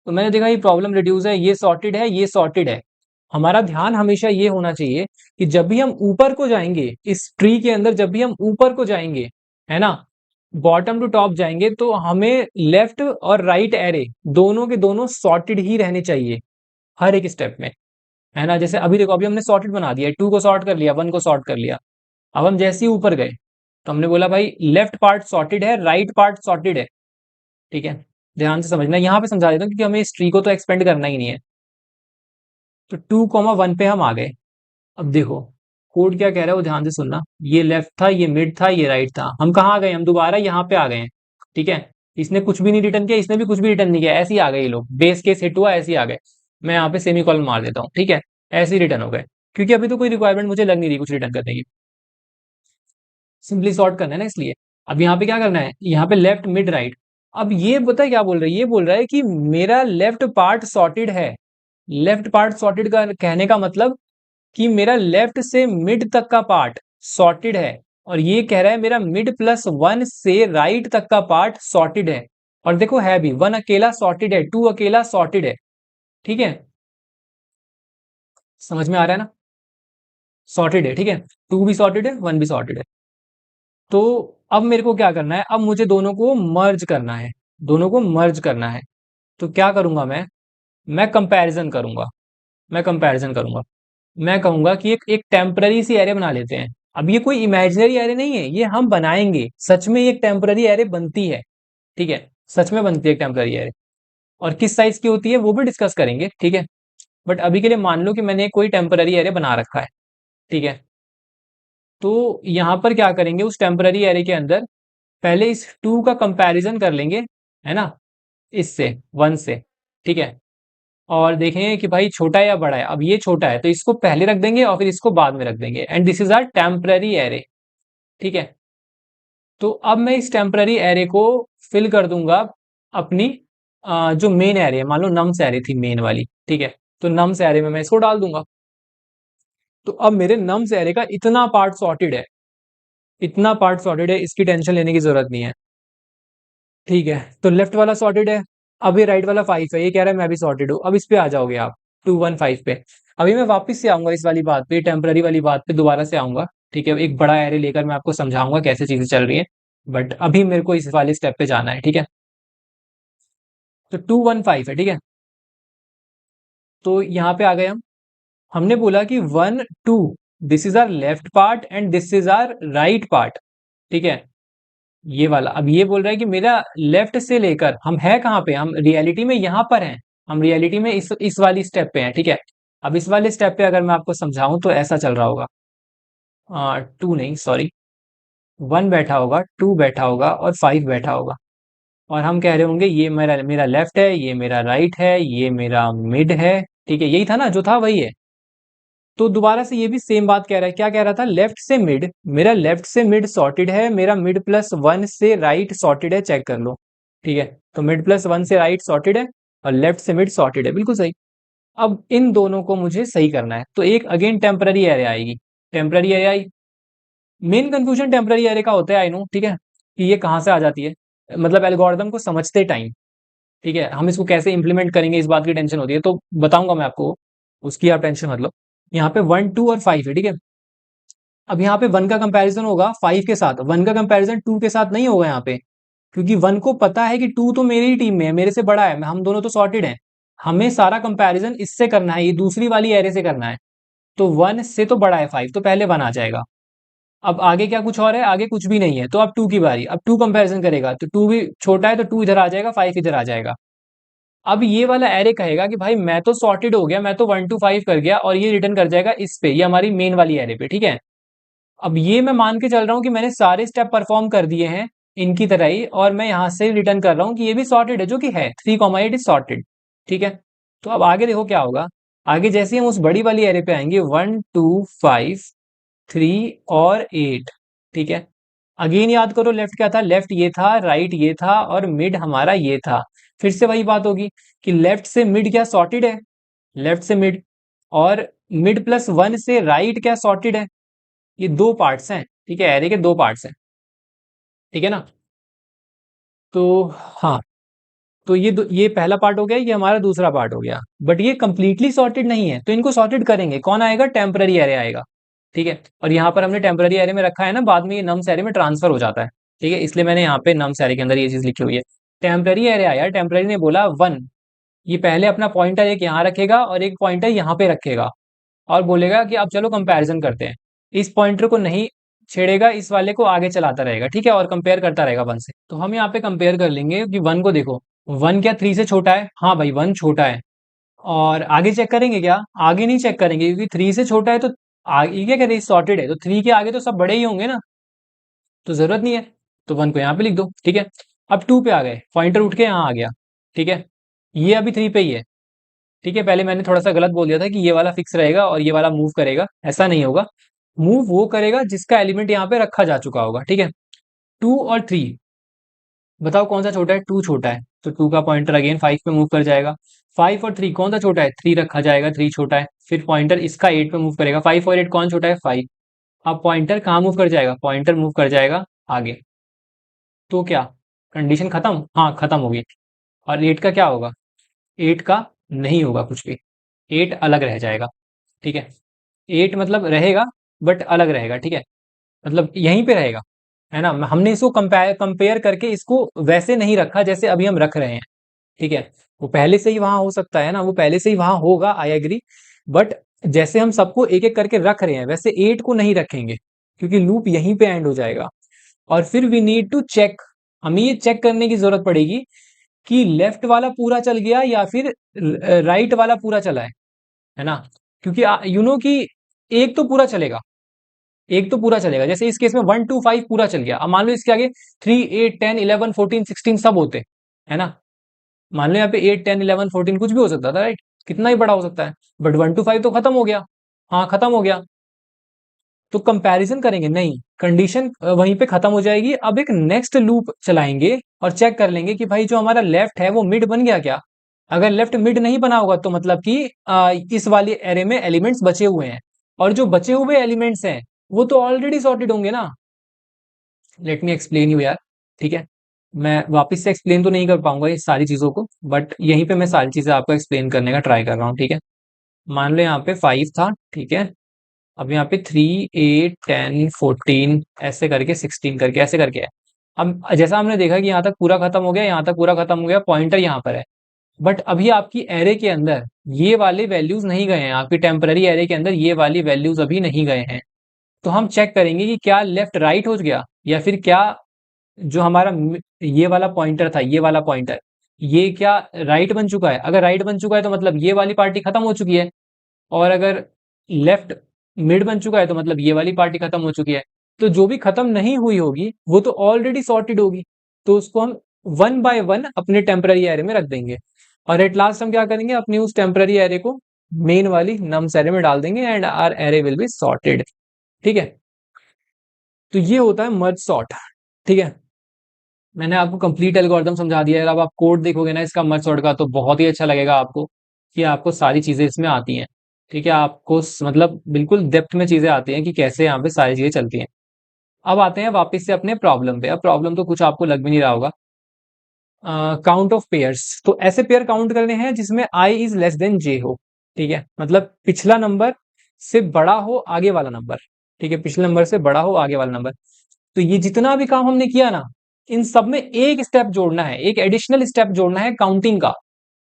तो मैंने देखा ये प्रॉब्लम रिड्यूस है, ये सॉर्टेड है, ये सॉर्टेड है। हमारा ध्यान हमेशा ये होना चाहिए कि जब भी हम ऊपर को जाएंगे इस ट्री के अंदर, जब भी हम ऊपर को जाएंगे, है ना, बॉटम टू टॉप जाएंगे, तो हमें लेफ्ट और राइट एरे दोनों के दोनों सॉर्टेड ही रहने चाहिए हर एक स्टेप में, है ना। जैसे अभी देखो, अभी हमने सॉर्टेड बना दिया, 2 को सॉर्ट कर लिया, 1 को सॉर्ट कर लिया। अब हम जैसे ही ऊपर गए, तो हमने बोला भाई लेफ्ट पार्ट सॉर्टेड है, राइट पार्ट सॉर्टेड है। ठीक है, ध्यान से समझना, यहाँ पे समझा देता हूँ क्योंकि हमें इस ट्री को तो एक्सपेंड करना ही नहीं है। तो 2 1 पे हम आ गए। अब देखो कोड क्या कह रहा है, वो ध्यान से सुनना। ये लेफ्ट था, ये मिड था, ये राइट था, हम कहाँ आ गए, हम दोबारा यहाँ पे आ गए हैं। ठीक है, इसने कुछ भी नहीं रिटर्न किया, इसने भी कुछ भी रिटर्न नहीं किया, ऐसे ही आ गए ये लोग, बेस केस हिट हुआ, ऐसे ही आ गए। मैं यहाँ पे सेमी कॉलन मार देता हूँ। ठीक है, ऐसे ही रिटर्न हो गए, क्योंकि अभी तो कोई रिक्वायरमेंट मुझे लग नहीं रही कुछ रिटर्न करने की, सिंपली सॉर्ट करना है ना इसलिए। अब यहाँ पे क्या करना है, यहाँ पे लेफ्ट मिड राइट। अब ये पता है क्या बोल रहा है, ये बोल रहा है कि मेरा लेफ्ट पार्ट सॉर्टेड है। लेफ्ट पार्ट सॉर्टेड का कहने का मतलब कि मेरा लेफ्ट से मिड तक का पार्ट सॉर्टेड है, और ये कह रहा है मेरा मिड प्लस वन से राइट तक का पार्ट सॉर्टेड है। और देखो है भी, वन अकेला सॉर्टेड है, टू अकेला सॉर्टेड है। ठीक है, समझ में आ रहा है ना? सॉर्टेड है, ठीक है। टू भी सॉर्टेड है, वन भी सॉर्टेड है। तो अब मेरे को क्या करना है, अब मुझे दोनों को मर्ज करना है, दोनों को मर्ज करना है। तो क्या करूंगा मैं कंपैरिजन करूंगा, मैं कंपैरिजन करूंगा। मैं कहूंगा कि एक टेम्पररी सी एरे बना लेते हैं। अब ये कोई इमेजिनरी एरे नहीं है, ये हम बनाएंगे, सच में एक टेम्पररी एरे बनती है। ठीक है, सच में बनती है एक टेम्पररी एरे। और किस साइज की होती है वो भी डिस्कस करेंगे, ठीक है। बट अभी के लिए मान लो कि मैंने कोई टेम्पररी एरे बना रखा है, ठीक है। तो यहाँ पर क्या करेंगे, उस टेम्पररी एरे के अंदर पहले इस टू का कंपैरिजन कर लेंगे, है ना, इससे, वन से, ठीक है। और देखेंगे कि भाई छोटा है या बड़ा है। अब ये छोटा है तो इसको पहले रख देंगे और फिर इसको बाद में रख देंगे, and this is our temporary array, ठीक है। तो अब मैं इस टेम्पररी एरे को फिल कर दूंगा अपनी जो मेन एरे है, मान लो नम्स एरे थी मेन वाली, ठीक है। तो नम्स एरे में मैं इसको डाल दूंगा। तो अब मेरे नम्स एरे का इतना पार्ट सॉर्टेड है, इतना पार्ट सॉर्टेड है, इसकी टेंशन लेने की जरूरत नहीं है, ठीक है। तो लेफ्ट वाला सॉर्टेड है। अब ये राइट वाला फाइव है, ये कह रहा है मैं भी सॉर्टेड हूँ। अब इस पे आ जाओगे आप, 215 पे। अभी मैं वापस से आऊंगा इस वाली बात पे, टेम्पररी वाली बात पे दोबारा से आऊंगा, ठीक है। एक बड़ा एरे लेकर मैं आपको समझाऊंगा कैसे चीजें चल रही है। बट अभी मेरे को इस वाले स्टेप पे जाना है, ठीक है। तो 215 है, ठीक है। तो यहाँ पे आ गए हम। हमने बोला कि 1 2, this is our left part and this is our right part, ठीक है। ये वाला, अब ये बोल रहा है कि मेरा लेफ्ट से लेकर, हम है कहाँ पे, हम रियलिटी में यहाँ पर हैं। हम रियलिटी में इस वाली स्टेप पे हैं, ठीक है। अब इस वाले स्टेप पे अगर मैं आपको समझाऊं तो ऐसा चल रहा होगा, टू नहीं, सॉरी, वन बैठा होगा, टू बैठा होगा और फाइव बैठा होगा। और हम कह रहे होंगे ये मेरा मेरा लेफ्ट है, ये मेरा राइट है, ये मेरा मिड है, ठीक है। यही था ना, जो था वही है। तो दोबारा से ये भी सेम बात कह रहा है, क्या कह रहा था, लेफ्ट से मिड, मेरा लेफ्ट से मिड सॉर्टेड है, मेरा मिड प्लस वन से राइट सॉर्टेड है, चेक कर लो, ठीक है। तो मिड प्लस वन से राइट सॉर्टेड है और लेफ्ट से मिड सॉर्टेड है, बिल्कुल सही। अब इन दोनों को मुझे सही करना है, तो एक अगेन टेम्पररी एरे आएगी, टेम्पररी एरे आई। मेन कंफ्यूजन टेम्पररी एरे का होता है, आई नो, ठीक है, कि ये कहाँ से आ जाती है, मतलब एल्गोरिदम को समझते टाइम, ठीक है। हम इसको कैसे इंप्लीमेंट करेंगे इस बात की टेंशन होती है, तो बताऊंगा मैं आपको, उसकी आप टेंशन मत लो। यहाँ पे 1 2 और 5 है, ठीक है। अब यहाँ पे वन का कंपैरिजन होगा फाइव के साथ, वन का कंपैरिजन टू के साथ नहीं होगा यहाँ पे, क्योंकि वन को पता है कि टू तो मेरी ही टीम में है, मेरे से बड़ा है, हम दोनों तो सॉर्टेड हैं। हमें सारा कंपैरिजन इससे करना है, ये दूसरी वाली एरे से करना है। तो वन से तो बड़ा है फाइव, तो पहले वन आ जाएगा। अब आगे क्या कुछ और है, आगे कुछ भी नहीं है, तो अब टू की बारी, अब टू कंपैरिजन करेगा तो टू भी छोटा है, तो टू इधर आ जाएगा, फाइव इधर आ जाएगा। अब ये वाला एरे कहेगा कि भाई मैं तो सॉर्टेड हो गया, मैं तो 1 2 5 कर गया, और ये रिटर्न कर जाएगा इस पे, ये हमारी मेन वाली एरे पे, ठीक है। अब ये मैं मान के चल रहा हूँ कि मैंने सारे स्टेप परफॉर्म कर दिए हैं इनकी तरह ही, और मैं यहाँ से रिटर्न कर रहा हूँ कि ये भी सॉर्टेड है, जो कि है 3 8 इज सॉर्टेड, ठीक है। तो अब आगे देखो क्या होगा। आगे जैसे ही हम उस बड़ी वाली एरे पे आएंगे, 1 2 5 3 और 8, ठीक है। अगेन याद करो, लेफ्ट क्या था, लेफ्ट ये था, राइट ये था, और मिड हमारा ये था। फिर से वही बात होगी कि लेफ्ट से मिड क्या सॉर्टेड है, लेफ्ट से मिड, और मिड प्लस वन से राइट क्या सॉर्टेड है। ये दो पार्ट्स हैं, ठीक है, एरे के दो पार्ट्स हैं, ठीक है ना। तो हाँ, तो ये पहला पार्ट हो गया, ये हमारा दूसरा पार्ट हो गया। बट ये कंप्लीटली सॉर्टेड नहीं है, तो इनको सॉर्टेड करेंगे, कौन आएगा, टेम्पररी एरे आएगा, ठीक है। और यहाँ पर हमने टेम्पररी एरे में रखा है ना, बाद में ये नम्स एरे में ट्रांसफर हो जाता है, ठीक है। इसलिए मैंने यहाँ पे नम्स एरे के अंदर ये चीज लिखी हुई है। टेम्पररी एरे आया, टेम्पररी ने बोला वन, ये पहले अपना पॉइंटर एक यहाँ रखेगा और एक पॉइंटर यहाँ पे रखेगा, और बोलेगा कि अब चलो कंपैरिजन करते हैं। इस पॉइंटर को नहीं छेड़ेगा, इस वाले को आगे चलाता रहेगा, ठीक है, और कंपेयर करता रहेगा वन से। तो हम यहाँ पे कंपेयर कर लेंगे कि वन को देखो, वन क्या थ्री से छोटा है, हाँ भाई वन छोटा है। और आगे चेक करेंगे क्या, आगे नहीं चेक करेंगे, क्योंकि थ्री से छोटा है तो आगे क्या कहते हैं, सॉर्टेड है, तो थ्री के आगे तो सब बड़े ही होंगे ना, तो जरूरत नहीं है। तो वन को यहाँ पे लिख दो, ठीक है। अब टू पे आ गए, पॉइंटर उठ के यहाँ आ गया, ठीक है। ये अभी थ्री पे ही है, ठीक है। पहले मैंने थोड़ा सा गलत बोल दिया था कि ये वाला फिक्स रहेगा और ये वाला मूव करेगा, ऐसा नहीं होगा। मूव वो करेगा जिसका एलिमेंट यहाँ पे रखा जा चुका होगा, ठीक है। 2 और 3, बताओ कौन सा छोटा है, 2 छोटा है, तो 2 का पॉइंटर अगेन 5 पे मूव कर जाएगा। 5 और 3 कौन सा छोटा है, 3 रखा जाएगा, 3 छोटा है, फिर पॉइंटर इसका 8 पे मूव करेगा। 5 और 8 कौन छोटा है, 5। अब पॉइंटर कहाँ मूव कर जाएगा, पॉइंटर मूव कर जाएगा आगे। तो क्या कंडीशन खत्म, हाँ खत्म होगी। और 8 का क्या होगा, 8 का नहीं होगा कुछ भी, 8 अलग रह जाएगा। ठीक है, 8 मतलब रहेगा बट अलग रहेगा। ठीक है, मतलब यहीं पे रहेगा, है ना। हमने इसको कंपेयर कंपेयर करके इसको वैसे नहीं रखा जैसे अभी हम रख रहे हैं। ठीक है, वो पहले से ही वहां हो सकता है ना, वो पहले से ही वहां होगा, आई एग्री। बट जैसे हम सबको एक एक करके रख रहे हैं वैसे 8 को नहीं रखेंगे, क्योंकि लूप यहीं पे एंड हो जाएगा। और फिर वी नीड टू चेक, हमें ये चेक करने की जरूरत पड़ेगी कि लेफ्ट वाला पूरा चल गया या फिर राइट वाला पूरा चला है ना। क्योंकि यू नो कि एक तो पूरा चलेगा, एक तो पूरा चलेगा। जैसे इस केस में 1 2 5 पूरा चल गया। अब मान लो इसके आगे 3 8 10 11 14 16 सब होते, है ना। मान लो यहाँ पे 8 10 11 14 कुछ भी हो सकता था, राइट, कितना ही बड़ा हो सकता है। बट 1 2 5 तो खत्म हो गया, हाँ खत्म हो गया। तो कंपैरिजन करेंगे नहीं, कंडीशन वहीं पे खत्म हो जाएगी। अब एक नेक्स्ट लूप चलाएंगे और चेक कर लेंगे कि भाई जो हमारा लेफ्ट है वो मिड बन गया क्या। अगर लेफ्ट मिड नहीं बना होगा तो मतलब कि इस वाली एरे में एलिमेंट्स बचे हुए हैं, और जो बचे हुए एलिमेंट्स हैं वो तो ऑलरेडी सॉर्टेड होंगे ना। लेट मी एक्सप्लेन यू यार। ठीक है, मैं वापस से एक्सप्लेन तो नहीं कर पाऊंगा ये सारी चीजों को, बट यहीं पे मैं सारी चीजें आपको एक्सप्लेन करने का ट्राई कर रहा हूँ। ठीक है, मान लो यहाँ पे 5 था, ठीक है। अब यहाँ पे 3 8 10 14 ऐसे करके 16 करके ऐसे करके है। अब जैसा हमने देखा कि यहाँ तक पूरा खत्म हो गया, यहाँ तक पूरा खत्म हो गया, पॉइंटर यहाँ पर है। बट अभी आपकी एरे के अंदर ये वाले वैल्यूज नहीं गए हैं, आपकी टेम्पररी एरे के अंदर ये वाली वैल्यूज अभी नहीं गए हैं। तो हम चेक करेंगे कि क्या लेफ्ट राइट हो गया, या फिर क्या जो हमारा ये वाला पॉइंटर था, ये वाला पॉइंटर, ये क्या राइट बन चुका है। अगर राइट बन चुका है तो मतलब ये वाली पार्टी खत्म हो चुकी है। और अगर लेफ्ट मिड बन चुका है तो मतलब ये वाली पार्टी खत्म हो चुकी है। तो जो भी खत्म नहीं हुई होगी वो तो ऑलरेडी सॉर्टेड होगी। तो उसको हम वन बाय वन अपने टेम्पररी एरे में रख देंगे। और एट लास्ट हम क्या करेंगे, अपनी उस टेम्पररी एरे को मेन वाली नम्स एरे में डाल देंगे and our array will be sorted. ठीक है, तो ये होता है मर्ज सॉर्ट। ठीक है, मैंने आपको कंप्लीट एल्गोरिथम समझा दिया है। अब आप कोड देखोगे ना इसका मर्ज सॉर्ट का तो बहुत ही अच्छा लगेगा आपको, कि आपको सारी चीजें इसमें आती हैं। ठीक है, आपको मतलब बिल्कुल डेप्थ में चीजें आती हैं कि कैसे यहाँ पे सारी चीजें चलती हैं। अब आते हैं वापस से अपने प्रॉब्लम पे। अब प्रॉब्लम तो कुछ आपको लग भी नहीं रहा होगा। काउंट ऑफ पेयर्स, तो ऐसे पेयर काउंट करने हैं जिसमें आई इज लेस देन जे हो। ठीक है, मतलब पिछला नंबर से बड़ा हो आगे वाला नंबर। ठीक है, पिछले नंबर से बड़ा हो आगे वाला नंबर। तो ये जितना भी काम हमने किया ना, इन सब में एक स्टेप जोड़ना है, एक एडिशनल स्टेप जोड़ना है काउंटिंग का,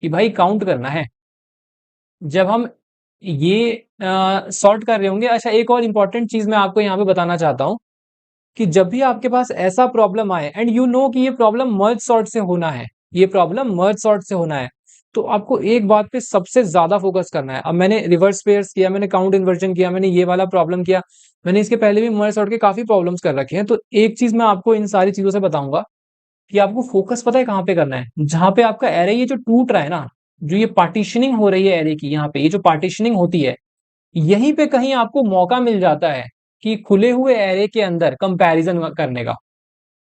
कि भाई काउंट करना है जब हम ये सॉर्ट कर रहे होंगे। अच्छा, एक और इंपॉर्टेंट चीज मैं आपको यहाँ पे बताना चाहता हूँ, कि जब भी आपके पास ऐसा प्रॉब्लम आए एंड यू नो कि ये प्रॉब्लम मर्ज सॉर्ट से होना है, ये प्रॉब्लम मर्ज सॉर्ट से होना है, तो आपको एक बात पे सबसे ज्यादा फोकस करना है। अब मैंने रिवर्स पेयर्स किया, मैंने काउंट इन्वर्जन किया, मैंने ये वाला प्रॉब्लम किया, मैंने इसके पहले भी मर्ज सॉर्ट के काफी प्रॉब्लम्स कर रखे हैं। तो एक चीज मैं आपको इन सारी चीजों से बताऊंगा कि आपको फोकस पता है कहाँ पे करना है, जहां पे आपका एरे ये जो टूट रहा है ना, जो ये पार्टीशनिंग हो रही है एरे की, यहाँ पे ये जो पार्टीशनिंग होती है, यहीं पे कहीं आपको मौका मिल जाता है कि खुले हुए एरे के अंदर कंपैरिजन करने का।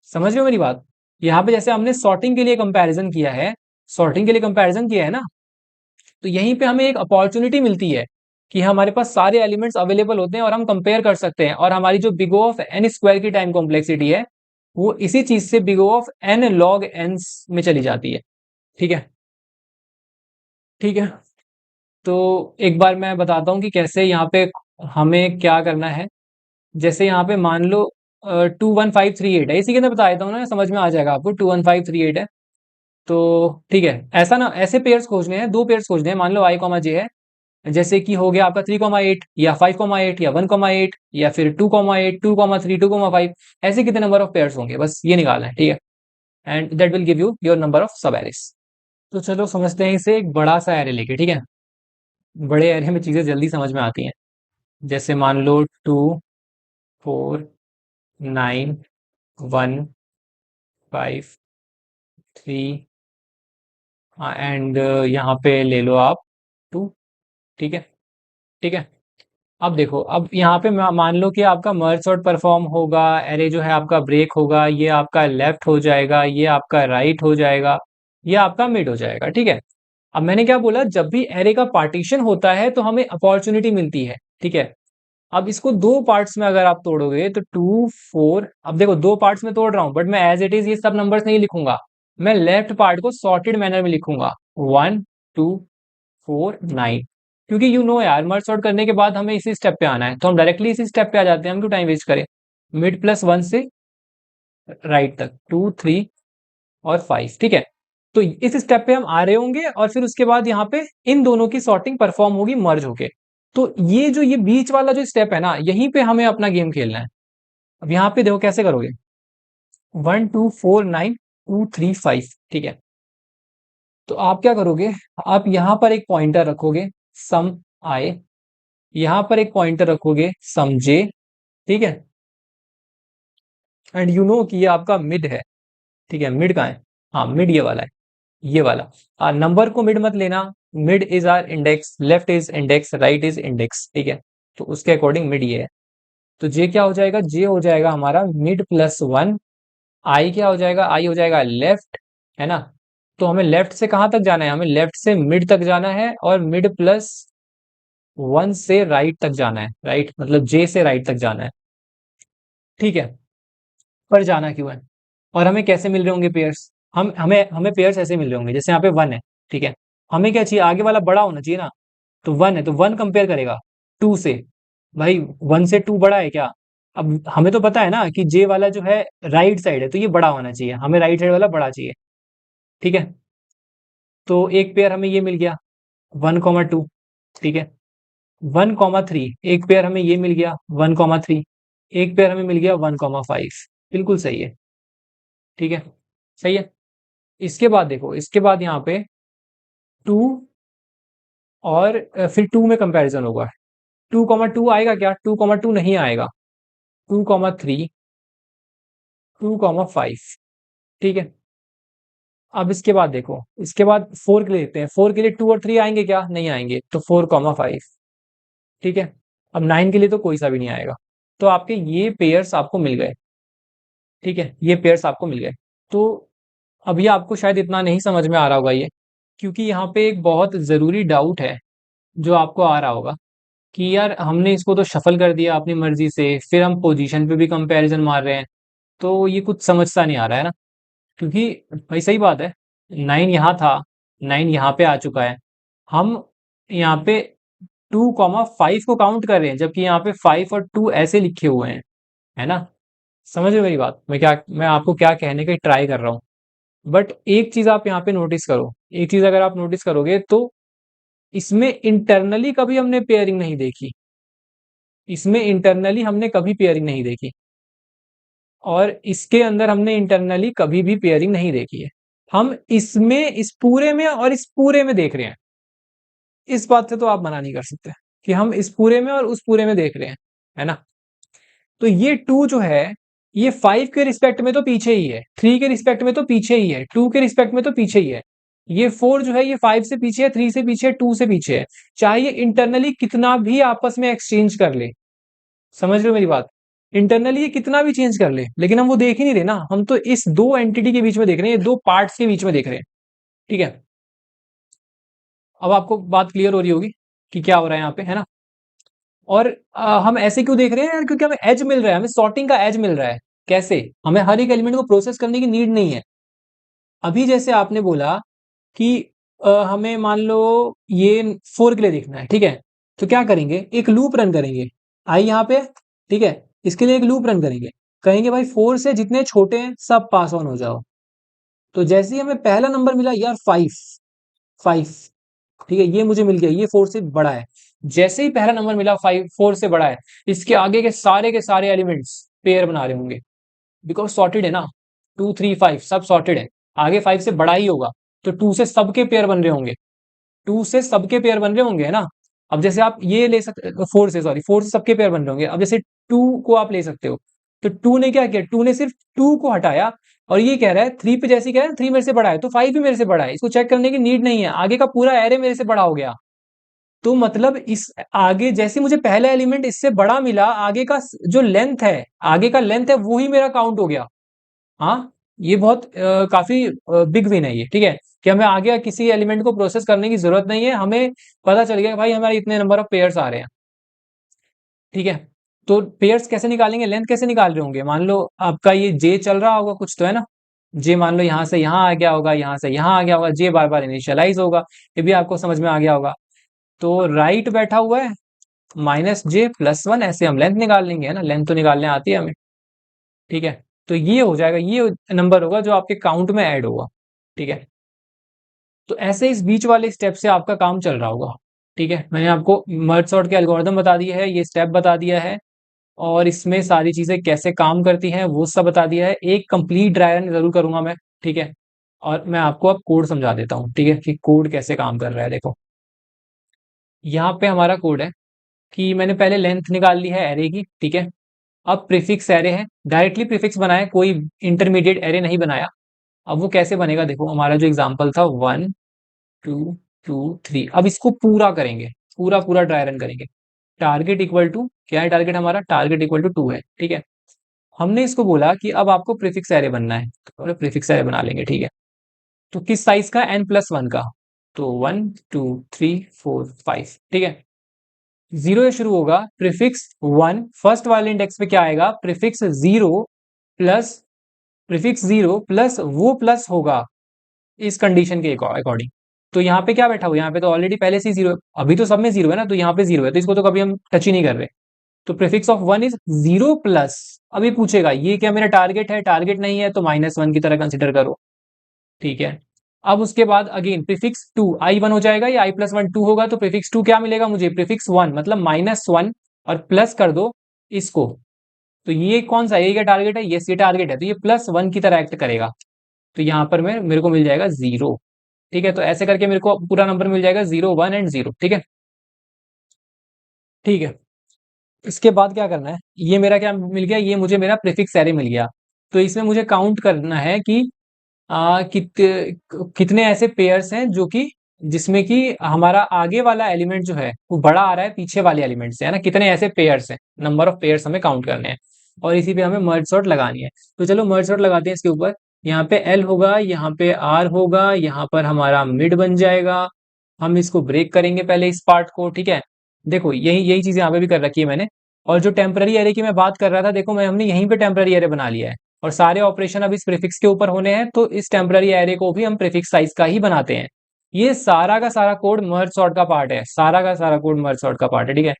समझ रहे हो मेरी बात। यहाँ पे जैसे हमने सॉर्टिंग के लिए कंपैरिजन किया है, सॉर्टिंग के लिए कंपैरिजन किया है ना, तो यहीं पे हमें एक अपॉर्चुनिटी मिलती है कि हमारे पास सारे एलिमेंट्स अवेलेबल होते हैं और हम कंपेयर कर सकते हैं। और हमारी जो big O of N square की टाइम कॉम्प्लेक्सिटी है वो इसी चीज से big O of N log N में चली जाती है। ठीक है, ठीक है। तो एक बार मैं बताता हूँ कि कैसे यहाँ पे हमें क्या करना है। जैसे यहाँ पे मान लो 2 1 5 3 8 है, इसी के अंदर बता देता हूँ ना, समझ में आ जाएगा आपको। 2 1 5 3 8 है, तो ठीक है। ऐसा ना, ऐसे पेयर्स खोजने हैं, दो पेयर्स खोजने हैं। मान लो I, J है, जैसे कि हो गया आपका 3 8 या 5 8 या 1 8 या फिर 2 8 2 3 2 5, ऐसे कितने नंबर ऑफ पेयर्स होंगे, बस ये निकालना है। ठीक है, and that will give you your number of सब एरेस। तो चलो समझते हैं इसे एक बड़ा सा एरे लेके। ठीक है, बड़े एरे में चीजें जल्दी समझ में आती हैं। जैसे मान लो 2 4 9 1 5 3 एंड यहाँ पे ले लो आप 2। ठीक है, ठीक है। अब देखो, अब यहाँ पे मान लो कि आपका मर्ज सॉर्ट परफॉर्म होगा, एरे जो है आपका ब्रेक होगा, ये आपका लेफ्ट हो जाएगा, ये आपका राइट हो जाएगा, ये आपका मिड हो जाएगा, ठीक है। अब मैंने क्या बोला, जब भी एरे का पार्टीशन होता है तो हमें अपॉर्चुनिटी मिलती है, ठीक है। अब इसको दो पार्ट्स में अगर आप तोड़ोगे तो 2 4, अब देखो दो पार्ट्स में तोड़ रहा हूं, बट मैं एज इट इज ये सब नंबर्स नहीं लिखूंगा। मैं लेफ्ट पार्ट को सॉर्टेड मैनर में लिखूंगा, 1 2 4 9, क्योंकि यू नो यार, मर्ज सॉर्ट करने के बाद हमें इसी स्टेप पे आना है, तो हम डायरेक्टली इसी स्टेप पे आ जाते हैं, हम क्यों टाइम वेस्ट करें। मिड प्लस 1 से राइट तक, 2 3 और 5, ठीक है। तो इस स्टेप पे हम आ रहे होंगे और फिर उसके बाद यहाँ पे इन दोनों की सॉर्टिंग परफॉर्म होगी मर्ज होके। तो ये बीच वाला जो स्टेप है ना, यहीं पे हमें अपना गेम खेलना है। अब यहाँ पे देखो कैसे करोगे, 1 2 4 9 2 3 5, ठीक है। तो आप क्या करोगे, आप यहाँ पर एक पॉइंटर रखोगे, सम आई, यहाँ पर एक पॉइंटर रखोगे, सम जे, ठीक है। एंड यू नो कि ये आपका मिड है, ठीक है। मिड कहाँ है, हाँ मिड ये वाला है, ये वाला। नंबर को मिड मत लेना, mid is our index, left is index, right is index, ठीक है। तो उसके अकॉर्डिंग मिड ये है। तो जे क्या हो जाएगा, जे हो जाएगा हमारा मिड प्लस 1। आई क्या हो जाएगा, आई हो जाएगा लेफ्ट, है ना। तो हमें लेफ्ट से कहाँ तक जाना है, हमें लेफ्ट से मिड तक जाना है, और मिड प्लस 1 से राइट तक जाना है, राइट मतलब जे से राइट तक जाना है, ठीक है। पर जाना क्यों है, और हमें कैसे मिल रहे होंगे पेयर्स, हम हमें हमें पेयर्स ऐसे मिल रहे होंगे, जैसे यहाँ पे 1 है, ठीक है। हमें क्या चाहिए, आगे वाला बड़ा होना चाहिए ना। तो 1 है तो 1 कंपेयर करेगा 2 से, भाई 1 से 2 बड़ा है क्या। अब हमें तो पता है ना कि जे वाला जो है राइट साइड है, तो ये बड़ा होना चाहिए, हमें राइट साइड वाला बड़ा चाहिए, ठीक है। तो एक पेयर हमें ये मिल गया, 1 2, ठीक है। 1 3, एक पेयर हमें ये मिल गया, 1 3, एक पेयर हमें मिल गया 1 5, बिल्कुल सही है, ठीक है। सही है। इसके बाद देखो, इसके बाद यहाँ पे 2, और फिर 2 में कंपैरिजन होगा। 2 2 आएगा क्या, 2 2 नहीं आएगा। 2 3, 2 5, ठीक है। अब इसके बाद देखो, इसके बाद 4 के लिए देखते हैं, 4 के लिए 2 और 3 आएंगे क्या, नहीं आएंगे, तो 4 5, ठीक है। अब 9 के लिए तो कोई सा भी नहीं आएगा। तो आपके ये पेयर्स आपको मिल गए, ठीक है, ये पेयर्स आपको मिल गए। तो अभी आपको शायद इतना नहीं समझ में आ रहा होगा ये, क्योंकि यहाँ पे एक बहुत ज़रूरी डाउट है जो आपको आ रहा होगा, कि यार हमने इसको तो शफल कर दिया अपनी मर्जी से, फिर हम पोजीशन पे भी कंपैरिजन मार रहे हैं, तो ये कुछ समझ सा नहीं आ रहा है ना। क्योंकि भाई सही बात है, 9 यहाँ था, 9 यहाँ पे आ चुका है, हम यहाँ पे 2 5 को काउंट कर रहे हैं, जबकि यहाँ पे 5 और 2 ऐसे लिखे हुए हैं, है ना। समझ रहे हो मेरी बात, मैं आपको क्या कहने का ट्राई कर रहा हूँ। बट एक चीज आप यहाँ पे नोटिस करो, एक चीज अगर आप नोटिस करोगे तो इसमें इंटरनली कभी हमने पेयरिंग नहीं देखी, इसमें इंटरनली हमने कभी पेयरिंग नहीं देखी, और इसके अंदर हमने इंटरनली कभी भी पेयरिंग नहीं देखी है। हम इसमें, इस पूरे में और इस पूरे में देख रहे हैं, इस बात से तो आप मना नहीं कर सकते कि हम इस पूरे में और उस पूरे में देख रहे हैं, है ना। तो ये 2 जो है, ये 5 के रिस्पेक्ट में तो पीछे ही है, 3 के रिस्पेक्ट में तो पीछे ही है, 2 के रिस्पेक्ट में तो पीछे ही है। ये 4 जो है, ये 5 से पीछे है, 3 से पीछे है, 2 से पीछे है। चाहे ये इंटरनली कितना भी आपस में एक्सचेंज कर ले, समझ रहे हो मेरी बात, इंटरनली ये कितना भी चेंज कर ले, लेकिन हम वो देख ही नहीं रहे ना, हम तो इस दो एंटिटी के बीच में देख रहे हैं, ये दो पार्ट्स के बीच में देख रहे हैं, ठीक है। अब आपको बात क्लियर हो रही होगी कि क्या हो रहा है यहाँ पे, है ना। और हम ऐसे क्यों देख रहे हैं यार, क्योंकि हमें एज मिल रहा है, हमें सॉर्टिंग का एज मिल रहा है। कैसे, हमें हर एक एलिमेंट को प्रोसेस करने की नीड नहीं है। अभी जैसे आपने बोला कि हमें मान लो ये 4 के लिए देखना है, ठीक है। तो क्या करेंगे, एक लूप रन करेंगे, आई यहाँ पे, ठीक है। इसके लिए एक लूप रन करेंगे, कहेंगे भाई 4 से जितने छोटे हैं सब पास ऑन हो जाओ। तो जैसे ही हमें पहला नंबर मिला यार 5, 5, ठीक है, ये मुझे मिल गया, ये 4 से बड़ा है। जैसे ही पहला नंबर मिला 5, 4 से बड़ा है, इसके आगे के सारे एलिमेंट्स पेयर बना रहे होंगे, बिकॉज सॉर्टेड है ना। 2 3 5 सब सॉर्टेड है, आगे 5 से बड़ा ही होगा, तो 2 से सबके पेयर बन रहे होंगे, 2 से सबके पेयर बन रहे होंगे, है ना। अब जैसे आप ये ले सकते, 4 से, सॉरी 4 से सबके पेयर बन रहे होंगे। अब जैसे 2 को आप ले सकते हो, तो 2 ने क्या किया, 2 ने सिर्फ 2 को हटाया, और ये कह रहा है 3 पे, जैसे कह रहा है 3 मेरे से बड़ा है, तो 5 भी मेरे से बड़ा है, इसको चेक करने की नीड नहीं है, आगे का पूरा एरे मेरे से बड़ा हो गया। तो मतलब इस आगे जैसे मुझे पहला एलिमेंट इससे बड़ा मिला, आगे का जो लेंथ है, आगे का लेंथ है वो ही मेरा काउंट हो गया। हाँ, ये बहुत काफी बिग विन है ये, ठीक है, कि हमें आगे किसी एलिमेंट को प्रोसेस करने की जरूरत नहीं है, हमें पता चल गया कि भाई हमारे इतने नंबर ऑफ पेयर्स आ रहे हैं, ठीक है। तो पेयर्स कैसे निकालेंगे, लेंथ कैसे निकाल रहे होंगे, मान लो आपका ये जे चल रहा होगा कुछ तो, है ना, जे मान लो यहाँ से यहाँ आ गया होगा, यहाँ से यहाँ आ गया होगा, जे बार बार इनिशियलाइज होगा, ये भी आपको समझ में आ गया होगा। तो राइट बैठा हुआ है -j+1, ऐसे हम लेंथ निकाल लेंगे, है ना, लेंथ तो निकालने आती है हमें, ठीक है। तो ये हो जाएगा, ये नंबर होगा जो आपके काउंट में ऐड होगा, ठीक है। तो ऐसे इस बीच वाले स्टेप से आपका काम चल रहा होगा, ठीक है। मैंने आपको मर्ज सॉर्ट के एल्गोरिथम बता दिया है, ये स्टेप बता दिया है, और इसमें सारी चीजें कैसे काम करती हैं वो सब बता दिया है। एक कंप्लीट ड्राई रन जरूर करूंगा मैं, ठीक है, और मैं आपको अब कोड समझा देता हूँ, ठीक है, कि कोड कैसे काम कर रहा है। देखो यहाँ पे हमारा कोड है कि मैंने पहले लेंथ निकाल ली है एरे की, ठीक है। अब प्रीफिक्स एरे है, डायरेक्टली प्रीफिक्स बनाया, कोई इंटरमीडिएट एरे नहीं बनाया। अब वो कैसे बनेगा, देखो हमारा जो एग्जांपल था 1 2 2 3, अब इसको पूरा करेंगे, पूरा पूरा ड्राई रन करेंगे। टारगेट इक्वल टू क्या है, टारगेट हमारा टारगेट इक्वल टू 2 है, ठीक है। हमने इसको बोला कि अब आपको प्रीफिक्स एरे बनना है, तो प्रीफिक्स एरे बना लेंगे, ठीक है। तो किस साइज का, n+1 का, तो 1 2 3 4 5, ठीक है। 0 से शुरू होगा, प्रीफिक्स 1 फर्स्ट वाले इंडेक्स पे क्या आएगा, प्रीफिक्स 0 प्लस, प्रीफिक्स 0 प्लस वो प्लस होगा इस कंडीशन के अकॉर्डिंग। तो यहाँ पे क्या बैठा हुआ, यहाँ पे तो ऑलरेडी पहले से 0 है, अभी तो सब में 0 है ना, तो यहाँ पे 0 है, तो इसको तो कभी हम टच ही नहीं कर रहे। तो प्रीफिक्स ऑफ 1 इज 0 प्लस, अभी पूछेगा ये क्या मेरा टारगेट है, टारगेट नहीं है तो -1 की तरह कंसिडर करो, ठीक है। अब उसके बाद अगेन प्रीफिक्स 2 i1 हो जाएगा, या i+1 2 होगा, तो प्रीफिक्स 2 क्या मिलेगा मुझे, प्रीफिक्स 1 मतलब -1, और प्लस कर दो इसको। तो ये कौन सा, ये क्या टारगेट है, ये टारगेट है, तो ये +1 की तरह एक्ट करेगा। तो यहाँ पर मैं मेरे को मिल जाएगा 0, ठीक है। तो ऐसे करके मेरे को पूरा नंबर मिल जाएगा 0 1 एंड 0, ठीक है, ठीक है। इसके बाद क्या करना है, ये मेरा क्या मिल गया, ये मुझे मेरा प्रीफिक्स एरे मिल गया। तो इसमें मुझे काउंट करना है कि कितने ऐसे पेयर्स हैं जो कि जिसमें कि हमारा आगे वाला एलिमेंट जो है वो बड़ा आ रहा है पीछे वाले एलिमेंट से, है ना, कितने ऐसे पेयर्स हैं, नंबर ऑफ पेयर्स हमें काउंट करने हैं, और इसी पे हमें मर्ज सॉर्ट लगानी है। तो चलो मर्ज सॉर्ट लगाते हैं इसके ऊपर। यहाँ पे एल होगा, यहाँ पे आर होगा, यहाँ पर हमारा मिड बन जाएगा। हम इसको ब्रेक करेंगे पहले इस पार्ट को, ठीक है। देखो यही यही चीज यहाँ पे भी कर रखी है मैंने। और जो टेम्पररी एरे की मैं बात कर रहा था, देखो मैं हमने यहीं पे टेम्पररी एरे बना लिया है, और सारे ऑपरेशन अब इस प्रीफिक्स के ऊपर होने हैं, तो इस टेम्पररी एरे को भी हम प्रीफिक्स साइज का ही बनाते हैं। ये सारा का सारा कोड मर्ज सॉर्ट का पार्ट है, सारा का सारा कोड मर्ज सॉर्ट का पार्ट है, ठीक है।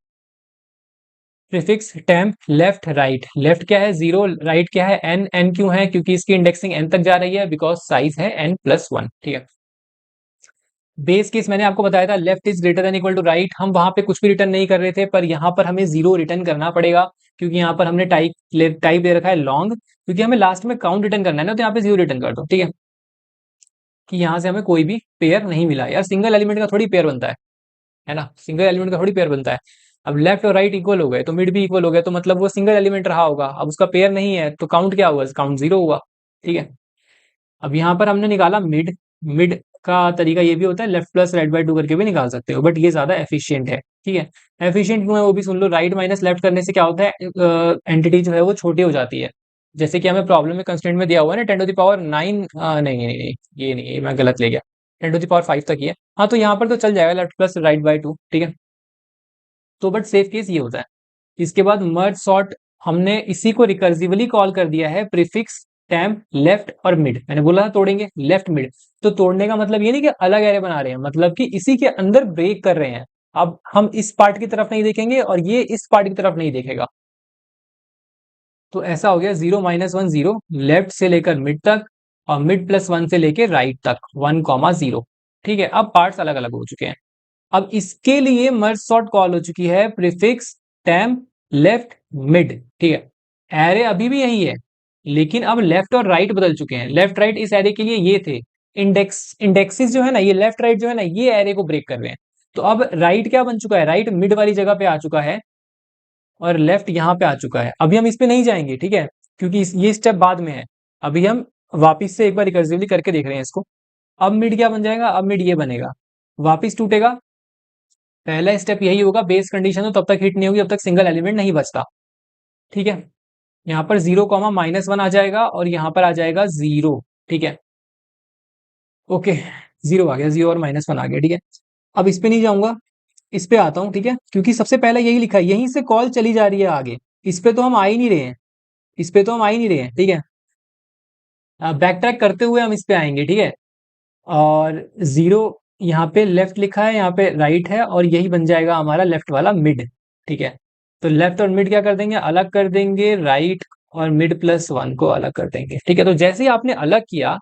Prefix temp left right, left क्या है 0, राइट क्या है n, n क्यों है, क्योंकि इसकी इंडेक्सिंग n तक जा रही है, बिकॉज साइज है n+1, ठीक है। बेस केस मैंने आपको बताया था, left is greater than equal to right, हम वहां पे कुछ भी रिटर्न नहीं कर रहे थे, पर यहाँ पर हमें 0 रिटर्न करना पड़ेगा, क्योंकि यहाँ पर हमने टाइप दे रखा है लॉन्ग, क्योंकि हमें लास्ट में काउंट रिटर्न करना है ना, तो यहाँ पे 0 रिटर्न कर दो, ठीक है, कि यहाँ से हमें कोई भी पेयर नहीं मिला। यार सिंगल एलिमेंट का थोड़ी पेयर बनता है ना, सिंगल एलिमेंट का थोड़ी पेयर बनता है। अब लेफ्ट और राइट इक्वल हो गए तो मिड भी इक्वल हो गया, तो मतलब वो सिंगल एलिमेंट रहा होगा, अब उसका पेयर नहीं है तो काउंट क्या हुआ, काउंट 0 हुआ, ठीक है। अब यहाँ पर हमने निकाला मिड, मिड का तरीका ये भी होता है, लेफ्ट प्लस राइट बाय 2 करके भी निकाल सकते हो, बट ये ज्यादा एफिशिएंट है, ठीक है। एफिशिएंट क्यों है वो भी सुन लो, राइट माइनस लेफ्ट करने से क्या होता है, एंटिटी जो है वो छोटी हो जाती है। जैसे कि हमें प्रॉब्लम में कंस्टेंट में दिया हुआ है ना 10⁻9, नहीं नहीं नहीं नहीं, ये नहीं, ये मैं गलत ले गया, 10⁻5 तक ही है। हाँ तो यहाँ पर तो चल जाएगा लेफ्ट प्लस राइट बाय 2, ठीक है। तो बट सेफ केस ये होता है। इसके बाद मर्ज सॉर्ट, हमने इसी को रिकर्सिवली कॉल कर दिया है प्रीफिक्स टेम्प लेफ्ट और मिड, मैंने बोला था तोड़ेंगे लेफ्ट मिड, तो तोड़ने का मतलब ये नहीं कि अलग एरे बना रहे हैं, मतलब कि इसी के अंदर ब्रेक कर रहे हैं। अब हम इस पार्ट की तरफ नहीं देखेंगे और ये इस पार्ट की तरफ नहीं देखेगा। तो ऐसा हो गया 0 - 1 0, लेफ्ट से लेकर मिड तक, और मिड+1 से लेकर राइट तक 1, 0, ठीक है। अब पार्ट्स अलग अलग हो चुके हैं। अब इसके लिए मर्ज सॉर्ट कॉल हो चुकी है प्रीफिक्स टेम्प लेफ्ट मिड, ठीक है। एरे अभी भी यही है, लेकिन अब लेफ्ट और राइट बदल चुके हैं। लेफ्ट राइट इस एरे के लिए ये थे, इंडेक्सिस जो है ना, ये लेफ्ट राइट जो है ना, ये एरे को ब्रेक कर रहे हैं। तो अब राइट क्या बन चुका है, राइट मिड वाली जगह पे आ चुका है, और लेफ्ट यहाँ पे आ चुका है। अभी हम इस पे नहीं जाएंगे, ठीक है, क्योंकि ये स्टेप बाद में है। अभी हम वापिस से एक बार रिकर्सिवली करके देख रहे हैं इसको। अब मिड क्या बन जाएगा, अब मिड ये बनेगा, वापिस टूटेगा, पहला स्टेप यही होगा, बेस कंडीशन हो तब तक हिट नहीं होगी, जब तक सिंगल एलिमेंट नहीं बचता। ठीक है, यहाँ पर 0, -1 आ जाएगा और यहाँ पर आ जाएगा 0। ठीक है, ओके, 0 आ गया, 0 और -1 आ गया। ठीक है, अब इस पे नहीं जाऊंगा, इस पे आता हूँ। ठीक है, क्योंकि सबसे पहले यही लिखा है, यहीं से कॉल चली जा रही है आगे, इस पे तो हम आ ही नहीं रहे हैं, इस पे तो हम आ ही नहीं रहे हैं। ठीक है, बैक ट्रैक करते हुए हम इस पे आएंगे। ठीक है, और 0 यहाँ पे लेफ्ट लिखा है, यहाँ पे राइट है, और यही बन जाएगा हमारा लेफ्ट वाला मिड। ठीक है, तो लेफ्ट और मिड क्या कर देंगे, अलग कर देंगे, राइट और मिड +1 को अलग कर देंगे। ठीक है, तो जैसे ही आपने अलग किया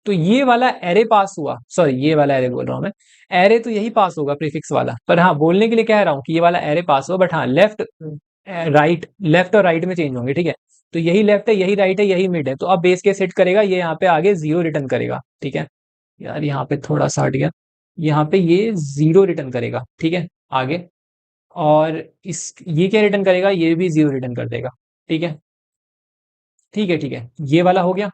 तो ये वाला एरे पास हुआ, सॉरी ये वाला एरे बोल रहा हूं मैं, एरे तो यही पास होगा प्रीफिक्स वाला, पर हाँ बोलने के लिए कह रहा हूँ कि ये वाला एरे पास हुआ, बट हाँ लेफ्ट राइट, लेफ्ट और राइट में चेंज होंगे। ठीक है, तो यही लेफ्ट है, यही राइट है, यही मिड है, तो अब बेस केस हिट करेगा, ये यहाँ पे आगे 0 रिटर्न करेगा। ठीक है, यार यहाँ पे थोड़ा सा हट गया, यहाँ पे ये 0 रिटर्न करेगा। ठीक है, आगे, और इस ये क्या रिटर्न करेगा, ये भी 0 रिटर्न कर देगा। ठीक है, ठीक है, ठीक है, ये वाला हो गया।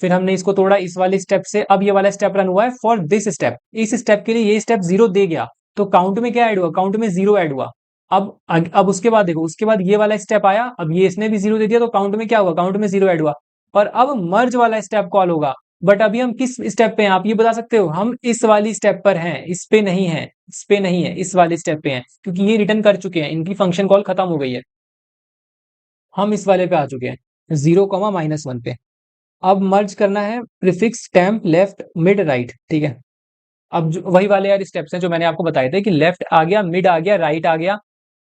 फिर हमने इसको तोड़ा इस वाले स्टेप से, अब ये वाला स्टेप रन हुआ है फॉर दिस स्टेप, इस स्टेप के लिए ये स्टेप 0 दे गया, तो काउंट में क्या ऐड हुआ, काउंट में 0 ऐड हुआ। अब उसके बाद देखो, उसके बाद ये वाला स्टेप आया, अब ये इसने भी 0 दे दिया, तो काउंट में क्या हुआ, काउंट में 0 ऐड हुआ। और अब मर्ज वाला स्टेप कॉल होगा, बट अभी हम किस स्टेप पे हैं, आप ये बता सकते हो, हम इस वाली स्टेप पर हैं, इस पे नहीं है, इस पे नहीं है, इस वाले स्टेप पे हैं, क्योंकि ये रिटर्न कर चुके हैं, इनकी फंक्शन कॉल खत्म हो गई है, हम इस वाले पे आ चुके हैं, 0, -1 पे। अब मर्ज करना है prefix temp left mid right. ठीक है, अब वही वाले यार स्टेप्स हैं जो मैंने आपको बताए थे कि लेफ्ट आ गया, मिड आ गया, राइट आ गया।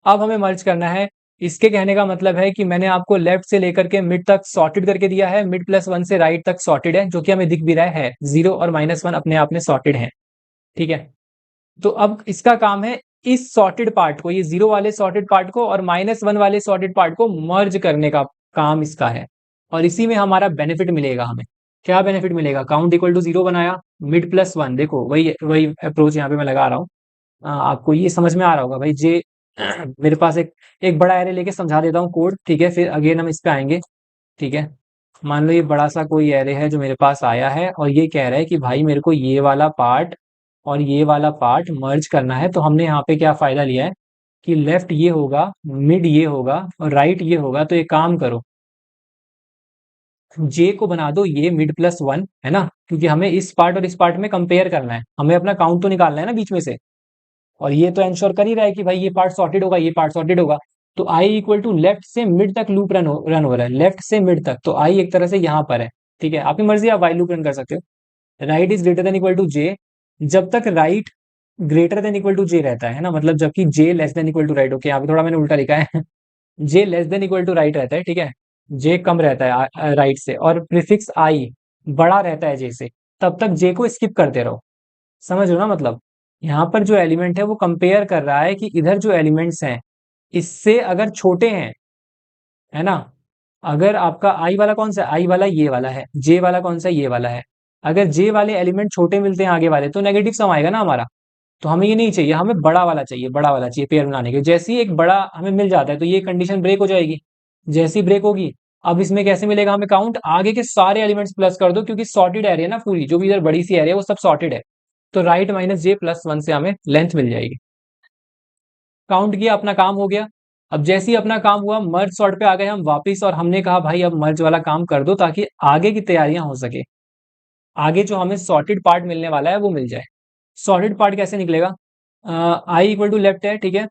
अब हमें मर्ज करना है। इसके कहने का मतलब है कि मैंने आपको लेफ्ट से लेकर के मिड तक सॉर्टेड करके दिया है, मिड +1 से राइट तक सॉर्टेड है, जो कि हमें दिख भी रहा है, 0 और -1 अपने आप में सॉर्टेड है। ठीक है, तो अब इसका काम है इस सॉर्टेड पार्ट को, ये 0 वाले सॉर्टेड पार्ट को और -1 वाले सॉर्टेड पार्ट को मर्ज करने का काम इसका है, और इसी में हमारा बेनिफिट मिलेगा हमें। क्या बेनिफिट मिलेगा, काउंट इक्वल टू 0 बनाया, मिड +1, देखो वही वही अप्रोच यहाँ पे मैं लगा रहा हूँ। आपको ये समझ में आ रहा होगा भाई, जे मेरे पास एक एक बड़ा एरे लेके समझा देता हूँ कोड। ठीक है, फिर अगेन हम इस पे आएंगे। ठीक है, मान लो ये बड़ा सा कोई एरे है जो मेरे पास आया है, और ये कह रहा है कि भाई मेरे को ये वाला पार्ट और ये वाला पार्ट मर्ज करना है, तो हमने यहाँ पे क्या फायदा लिया है कि लेफ्ट ये होगा, मिड ये होगा और राइट ये होगा। तो एक काम करो, जे को बना दो ये मिड +1, है ना, क्योंकि हमें इस पार्ट और इस पार्ट में कंपेयर करना है, हमें अपना काउंट तो निकालना है ना बीच में से, और ये तो एंश्योर कर ही रहा है कि भाई ये पार्ट सॉर्टेड होगा, ये पार्ट सॉर्टेड होगा। तो आई इक्वल टू लेफ्ट से मिड तक लूप रन हो रहा है, लेफ्ट से मिड तक, तो आई एक तरह से यहाँ पर है। ठीक है, आपकी मर्जी, आप वाई लूप रन कर सकते हो। Right is greater than equal to J, जब तक right greater than equal to J रहता है ना, मतलब जबकि J less than equal to right, okay यहाँ पे थोड़ा मैंने उल्टा लिखा है J less than equal to right रहता है। ठीक है, जे कम रहता है राइट से, और प्रीफिक्स आई बड़ा रहता है जे से, तब तक जे को स्किप करते रहो। समझ लो ना, मतलब यहाँ पर जो एलिमेंट है वो कंपेयर कर रहा है कि इधर जो एलिमेंट्स हैं इससे अगर छोटे हैं, है ना, अगर आपका आई वाला कौन सा, आई वाला ये वाला है, जे वाला कौन सा, ये वाला है, अगर जे वाले एलिमेंट छोटे मिलते हैं आगे वाले, तो नेगेटिव सम आएगा ना हमारा। तो हमें ये नहीं चाहिए, हमें बड़ा वाला चाहिए, बड़ा वाला चाहिए पेयर बनाने के। जैसे ही एक बड़ा हमें मिल जाता है तो ये कंडीशन ब्रेक हो जाएगी, जैसी ब्रेक होगी। अब इसमें कैसे मिलेगा हमें काउंट, आगे के सारे एलिमेंट्स प्लस कर दो, क्योंकि सॉर्टेड एरिया ना पूरी, जो भी इधर बड़ी सी एरिया है वो सब सॉर्टेड है, तो राइट -j +1 से हमें लेंथ मिल जाएगी। काउंट किया, अपना काम हो गया। अब जैसे ही अपना काम हुआ, मर्ज सॉर्ट पे आ गए हम वापिस, और हमने कहा भाई अब मर्ज वाला काम कर दो ताकि आगे की तैयारियां हो सके, आगे जो हमें सॉर्टेड पार्ट मिलने वाला है वो मिल जाए। सॉर्टेड पार्ट कैसे निकलेगा, आई इक्वल टू लेफ्ट है, ठीक है,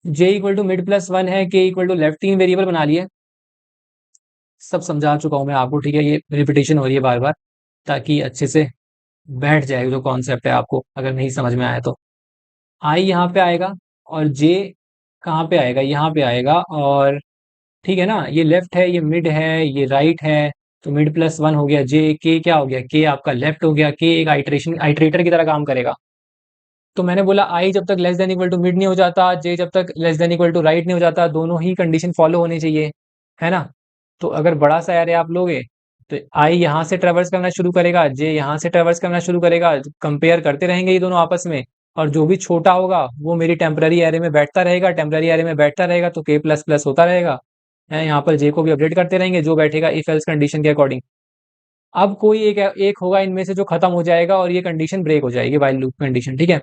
जे इक्वल टू मिड +1 है, के इक्वल टू लेफ्ट, 3 वेरिएबल बना लिए, सब समझा चुका हूं मैं आपको। ठीक है, ये रिपीटेशन हो रही है बार बार, ताकि अच्छे से बैठ जाए जो कॉन्सेप्ट है आपको, अगर नहीं समझ में आया तो। आई यहाँ पे आएगा, और जे कहाँ पे आएगा, यहाँ पे आएगा, और ठीक है ना, ये लेफ्ट है, ये मिड है, ये राइट है, तो मिड +1 हो गया, जे के क्या हो गया, के आपका लेफ्ट हो गया, के एक आइटरेटर की तरह काम करेगा। तो मैंने बोला आई जब तक less than equal to mid नहीं हो जाता, जे जब तक less than equal to right नहीं हो जाता, दोनों ही कंडीशन फॉलो होनी चाहिए, है ना। तो अगर बड़ा सा एरे आप लोगे तो आई यहाँ से ट्रेवर्स करना शुरू करेगा, जे यहाँ से ट्रेवर्स करना शुरू करेगा, कंपेयर करते रहेंगे ये दोनों आपस में, और जो भी छोटा होगा वो मेरी टेम्पररी एरे में बैठता रहेगा, टेम्पररी एरे में बैठता रहेगा, तो के प्लस प्लस होता रहेगा, है, यहाँ पर जे को भी अपडेट करते रहेंगे जो बैठेगा इफ एल्स कंडीशन के अकॉर्डिंग। अब कोई एक एक होगा इनमें से जो खत्म हो जाएगा, और ये कंडीशन ब्रेक हो जाएगी, वाइल लूप कंडीशन। ठीक है,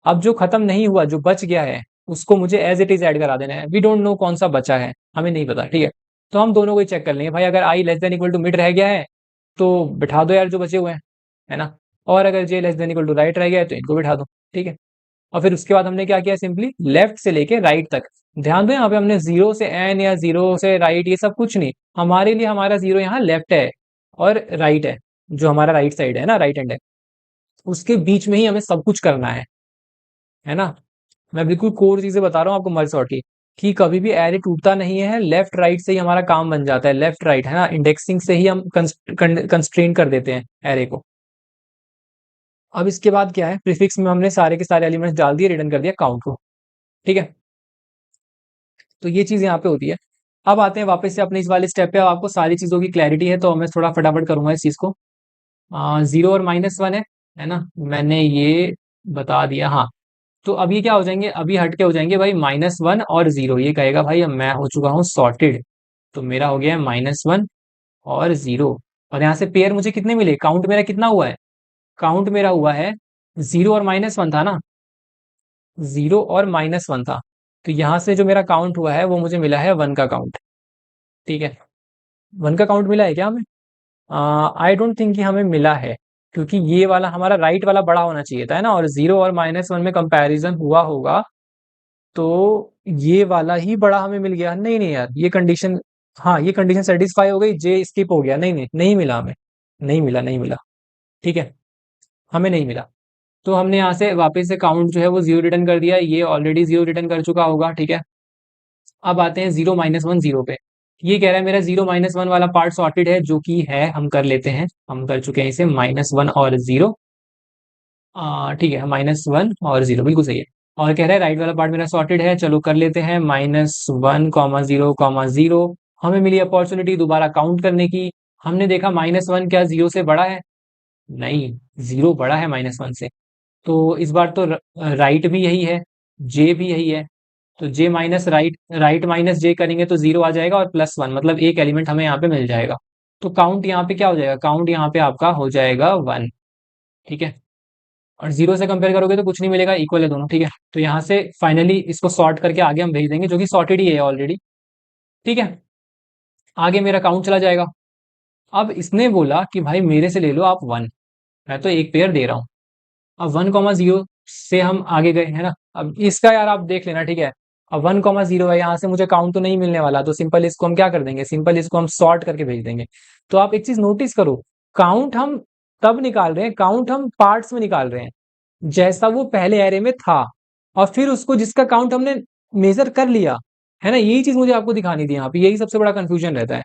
अब जो खत्म नहीं हुआ, जो बच गया है, उसको मुझे एज इट इज ऐड करा देना है। वी डोंट नो कौन सा बचा है, हमें नहीं पता, ठीक है। तो हम दोनों को ही चेक कर लेंगे भाई, अगर I less than equal to mid रह गया है तो बिठा दो यार जो बचे हुए हैं, है ना। और अगर J less than equal to right रह गया है तो इनको बिठा दो, ठीक है। और फिर उसके बाद हमने क्या किया, सिंपली लेफ्ट से लेके राइट तक। ध्यान दो यहाँ पे हमने जीरो से एन या जीरो से राइट ये सब कुछ नहीं, हमारे लिए हमारा जीरो यहाँ लेफ्ट है और राइट है, जो हमारा राइट साइड है ना, राइट हैंड है, उसके बीच में ही हमें सब कुछ करना है ना। मैं बिल्कुल कोर चीजें बता रहा हूँ आपको मर्ज सॉर्ट की, कि कभी भी एरे टूटता नहीं है, लेफ्ट राइट से ही हमारा काम बन जाता है, लेफ्ट राइट है ना, इंडेक्सिंग से ही हम कंस्ट्रेन कर देते हैं एरे को। अब इसके बाद क्या है, प्रीफिक्स में हमने सारे के सारे एलिमेंट्स डाल दिए, रिटर्न कर दिया काउंट को, ठीक है। तो ये चीज यहाँ पे होती है। अब आते हैं वापस से अपने इस वाले स्टेप पे। अब आपको सारी चीजों की क्लैरिटी है तो मैं थोड़ा फटाफट करूंगा इस चीज को। जीरो और -1 है ना, मैंने ये बता दिया, हाँ। तो अब ये क्या हो जाएंगे, अभी हट के हो जाएंगे भाई -1 और जीरो। ये कहेगा भाई अब मैं हो चुका हूँ सॉर्टेड, तो मेरा हो गया है -1 और जीरो। और यहाँ से पेयर मुझे कितने मिले, काउंट मेरा कितना हुआ है, काउंट मेरा हुआ है जीरो और -1 था ना, जीरो और -1 था। तो यहाँ से जो मेरा काउंट हुआ है वो मुझे मिला है 1 का काउंट, ठीक है। 1 का काउंट मिला है क्या हमें? आई डोंट थिंक कि हमें मिला है, क्योंकि ये वाला हमारा राइट वाला बड़ा होना चाहिए था, है ना, और जीरो और -1 में कंपैरिजन हुआ होगा तो ये वाला ही बड़ा हमें मिल गया। नहीं नहीं यार, ये कंडीशन, हाँ ये कंडीशन सेटिस्फाई हो गई, जे स्किप हो गया, नहीं नहीं नहीं मिला हमें, नहीं मिला, नहीं मिला, ठीक है, हमें नहीं मिला। तो हमने यहाँ से वापस से काउंट जो है वो जीरो रिटर्न कर दिया, ये ऑलरेडी जीरो रिटर्न कर चुका होगा, ठीक है। अब आते हैं जीरो -1 जीरो पे। ये कह रहा है मेरा जीरो -1 वाला पार्ट सॉर्टेड है, जो कि है, हम कर लेते हैं, हम कर चुके हैं इसे -1 और जीरो, ठीक है, -1 और जीरो बिल्कुल सही है। और कह रहा है राइट वाला पार्ट मेरा सॉर्टेड है, चलो कर लेते हैं, -1, 0, 0। हमें मिली अपॉर्चुनिटी दोबारा काउंट करने की। हमने देखा -1 क्या जीरो से बड़ा है, नहीं, जीरो बड़ा है -1 से। तो इस बार तो राइट भी यही है, जे भी यही है। तो जे माइनस राइट, राइट माइनस जे करेंगे तो जीरो आ जाएगा और +1, मतलब एक एलिमेंट हमें यहाँ पे मिल जाएगा। तो काउंट यहाँ पे क्या हो जाएगा, काउंट यहाँ पे आपका हो जाएगा 1, ठीक है। और जीरो से कंपेयर करोगे तो कुछ नहीं मिलेगा, इक्वल है दोनों, ठीक है। तो यहाँ से फाइनली इसको सॉर्ट करके आगे हम भेज देंगे, जो कि सॉर्टेड ही है ऑलरेडी, ठीक है। आगे मेरा काउंट चला जाएगा। अब इसने बोला कि भाई मेरे से ले लो आप 1, मैं तो एक पेयर दे रहा हूँ। अब 1, 0 से हम आगे गए, है ना। अब इसका यार आप देख लेना, ठीक है। अब 1, 0 है, यहाँ से मुझे काउंट तो नहीं मिलने वाला, तो सिंपल इसको हम क्या कर देंगे, सिंपल इसको हम सॉर्ट करके भेज देंगे। तो आप एक चीज नोटिस करो, काउंट हम तब निकाल रहे हैं, काउंट हम पार्ट्स में निकाल रहे हैं, जैसा वो पहले एरे में था, और फिर उसको जिसका काउंट हमने मेजर कर लिया, है ना। यही चीज मुझे आपको दिखानी थी यहाँ पे, यही सबसे बड़ा कंफ्यूजन रहता है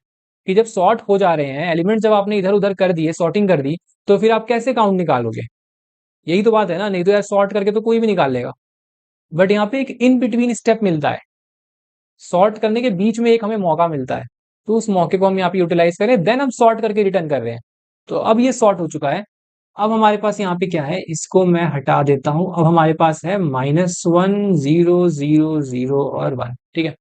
कि जब सॉर्ट हो जा रहे हैं एलिमेंट, जब आपने इधर उधर कर दिए, सॉर्टिंग कर दी, तो फिर आप कैसे काउंट निकालोगे, यही तो बात है ना। नहीं तो यार सॉर्ट करके तो कोई भी निकाल लेगा, बट यहाँ पे एक इन बिटवीन स्टेप मिलता है, सॉर्ट करने के बीच में एक हमें मौका मिलता है, तो उस मौके को हम यहाँ पे यूटिलाइज करें, देन हम सॉर्ट करके रिटर्न कर रहे हैं। तो अब ये सॉर्ट हो चुका है। अब हमारे पास यहाँ पे क्या है, इसको मैं हटा देता हूं। अब हमारे पास है -1, 0, 0, 0 और 1, ठीक है।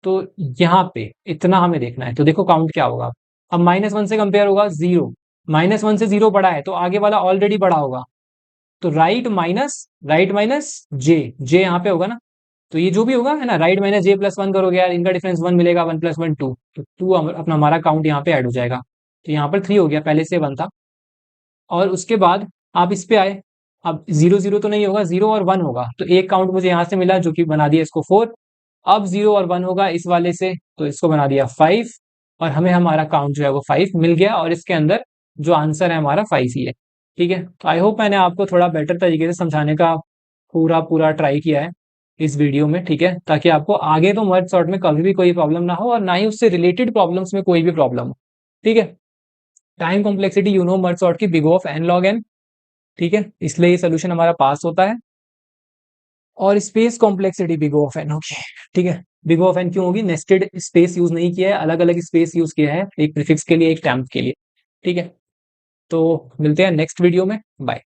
तो यहाँ पे इतना हमें देखना है, तो देखो काउंट क्या होगा। अब -1 से कंपेयर होगा जीरो, -1 से जीरो बड़ा है तो आगे वाला ऑलरेडी बड़ा होगा, तो राइट माइनस जे यहाँ पे होगा ना। तो ये जो भी होगा, है ना, राइट माइनस जे +1 करोगे यार, इनका डिफरेंस 1 मिलेगा, 1 + 1 2, तो 2 अपना हमारा काउंट यहाँ पे ऐड हो जाएगा। तो यहाँ पर 3 हो गया, पहले से 1 था। और उसके बाद आप इस पे आए, अब 0, 0 तो नहीं होगा, 0 और 1 होगा, तो एक काउंट मुझे यहाँ से मिला जो कि बना दिया इसको 4। अब 0 और 1 होगा इस वाले से, तो इसको बना दिया 5, और हमें हमारा काउंट जो है वो 5 मिल गया, और इसके अंदर जो आंसर है हमारा 5 ही है, ठीक है। तो आई होप मैंने आपको थोड़ा बेटर तरीके से समझाने का पूरा पूरा ट्राई किया है इस वीडियो में, ठीक है, ताकि आपको आगे तो मर्ज सॉर्ट में कभी भी कोई प्रॉब्लम ना हो, और ना ही उससे रिलेटेड प्रॉब्लम्स में कोई भी प्रॉब्लम हो, ठीक है। Time complexity you know merge sort की big of n log n, ठीक है, इसलिए ये सोल्यूशन हमारा पास होता है। और space complexity big of N, okay, ठीक है। बिग ऑफ एन क्यों होगी, नेस्टेड स्पेस यूज नहीं किया है, अलग अलग स्पेस यूज किया है, एक प्रीफिक्स के लिए, एक टैम्प के लिए, ठीक है। तो मिलते हैं नेक्स्ट वीडियो में, बाय।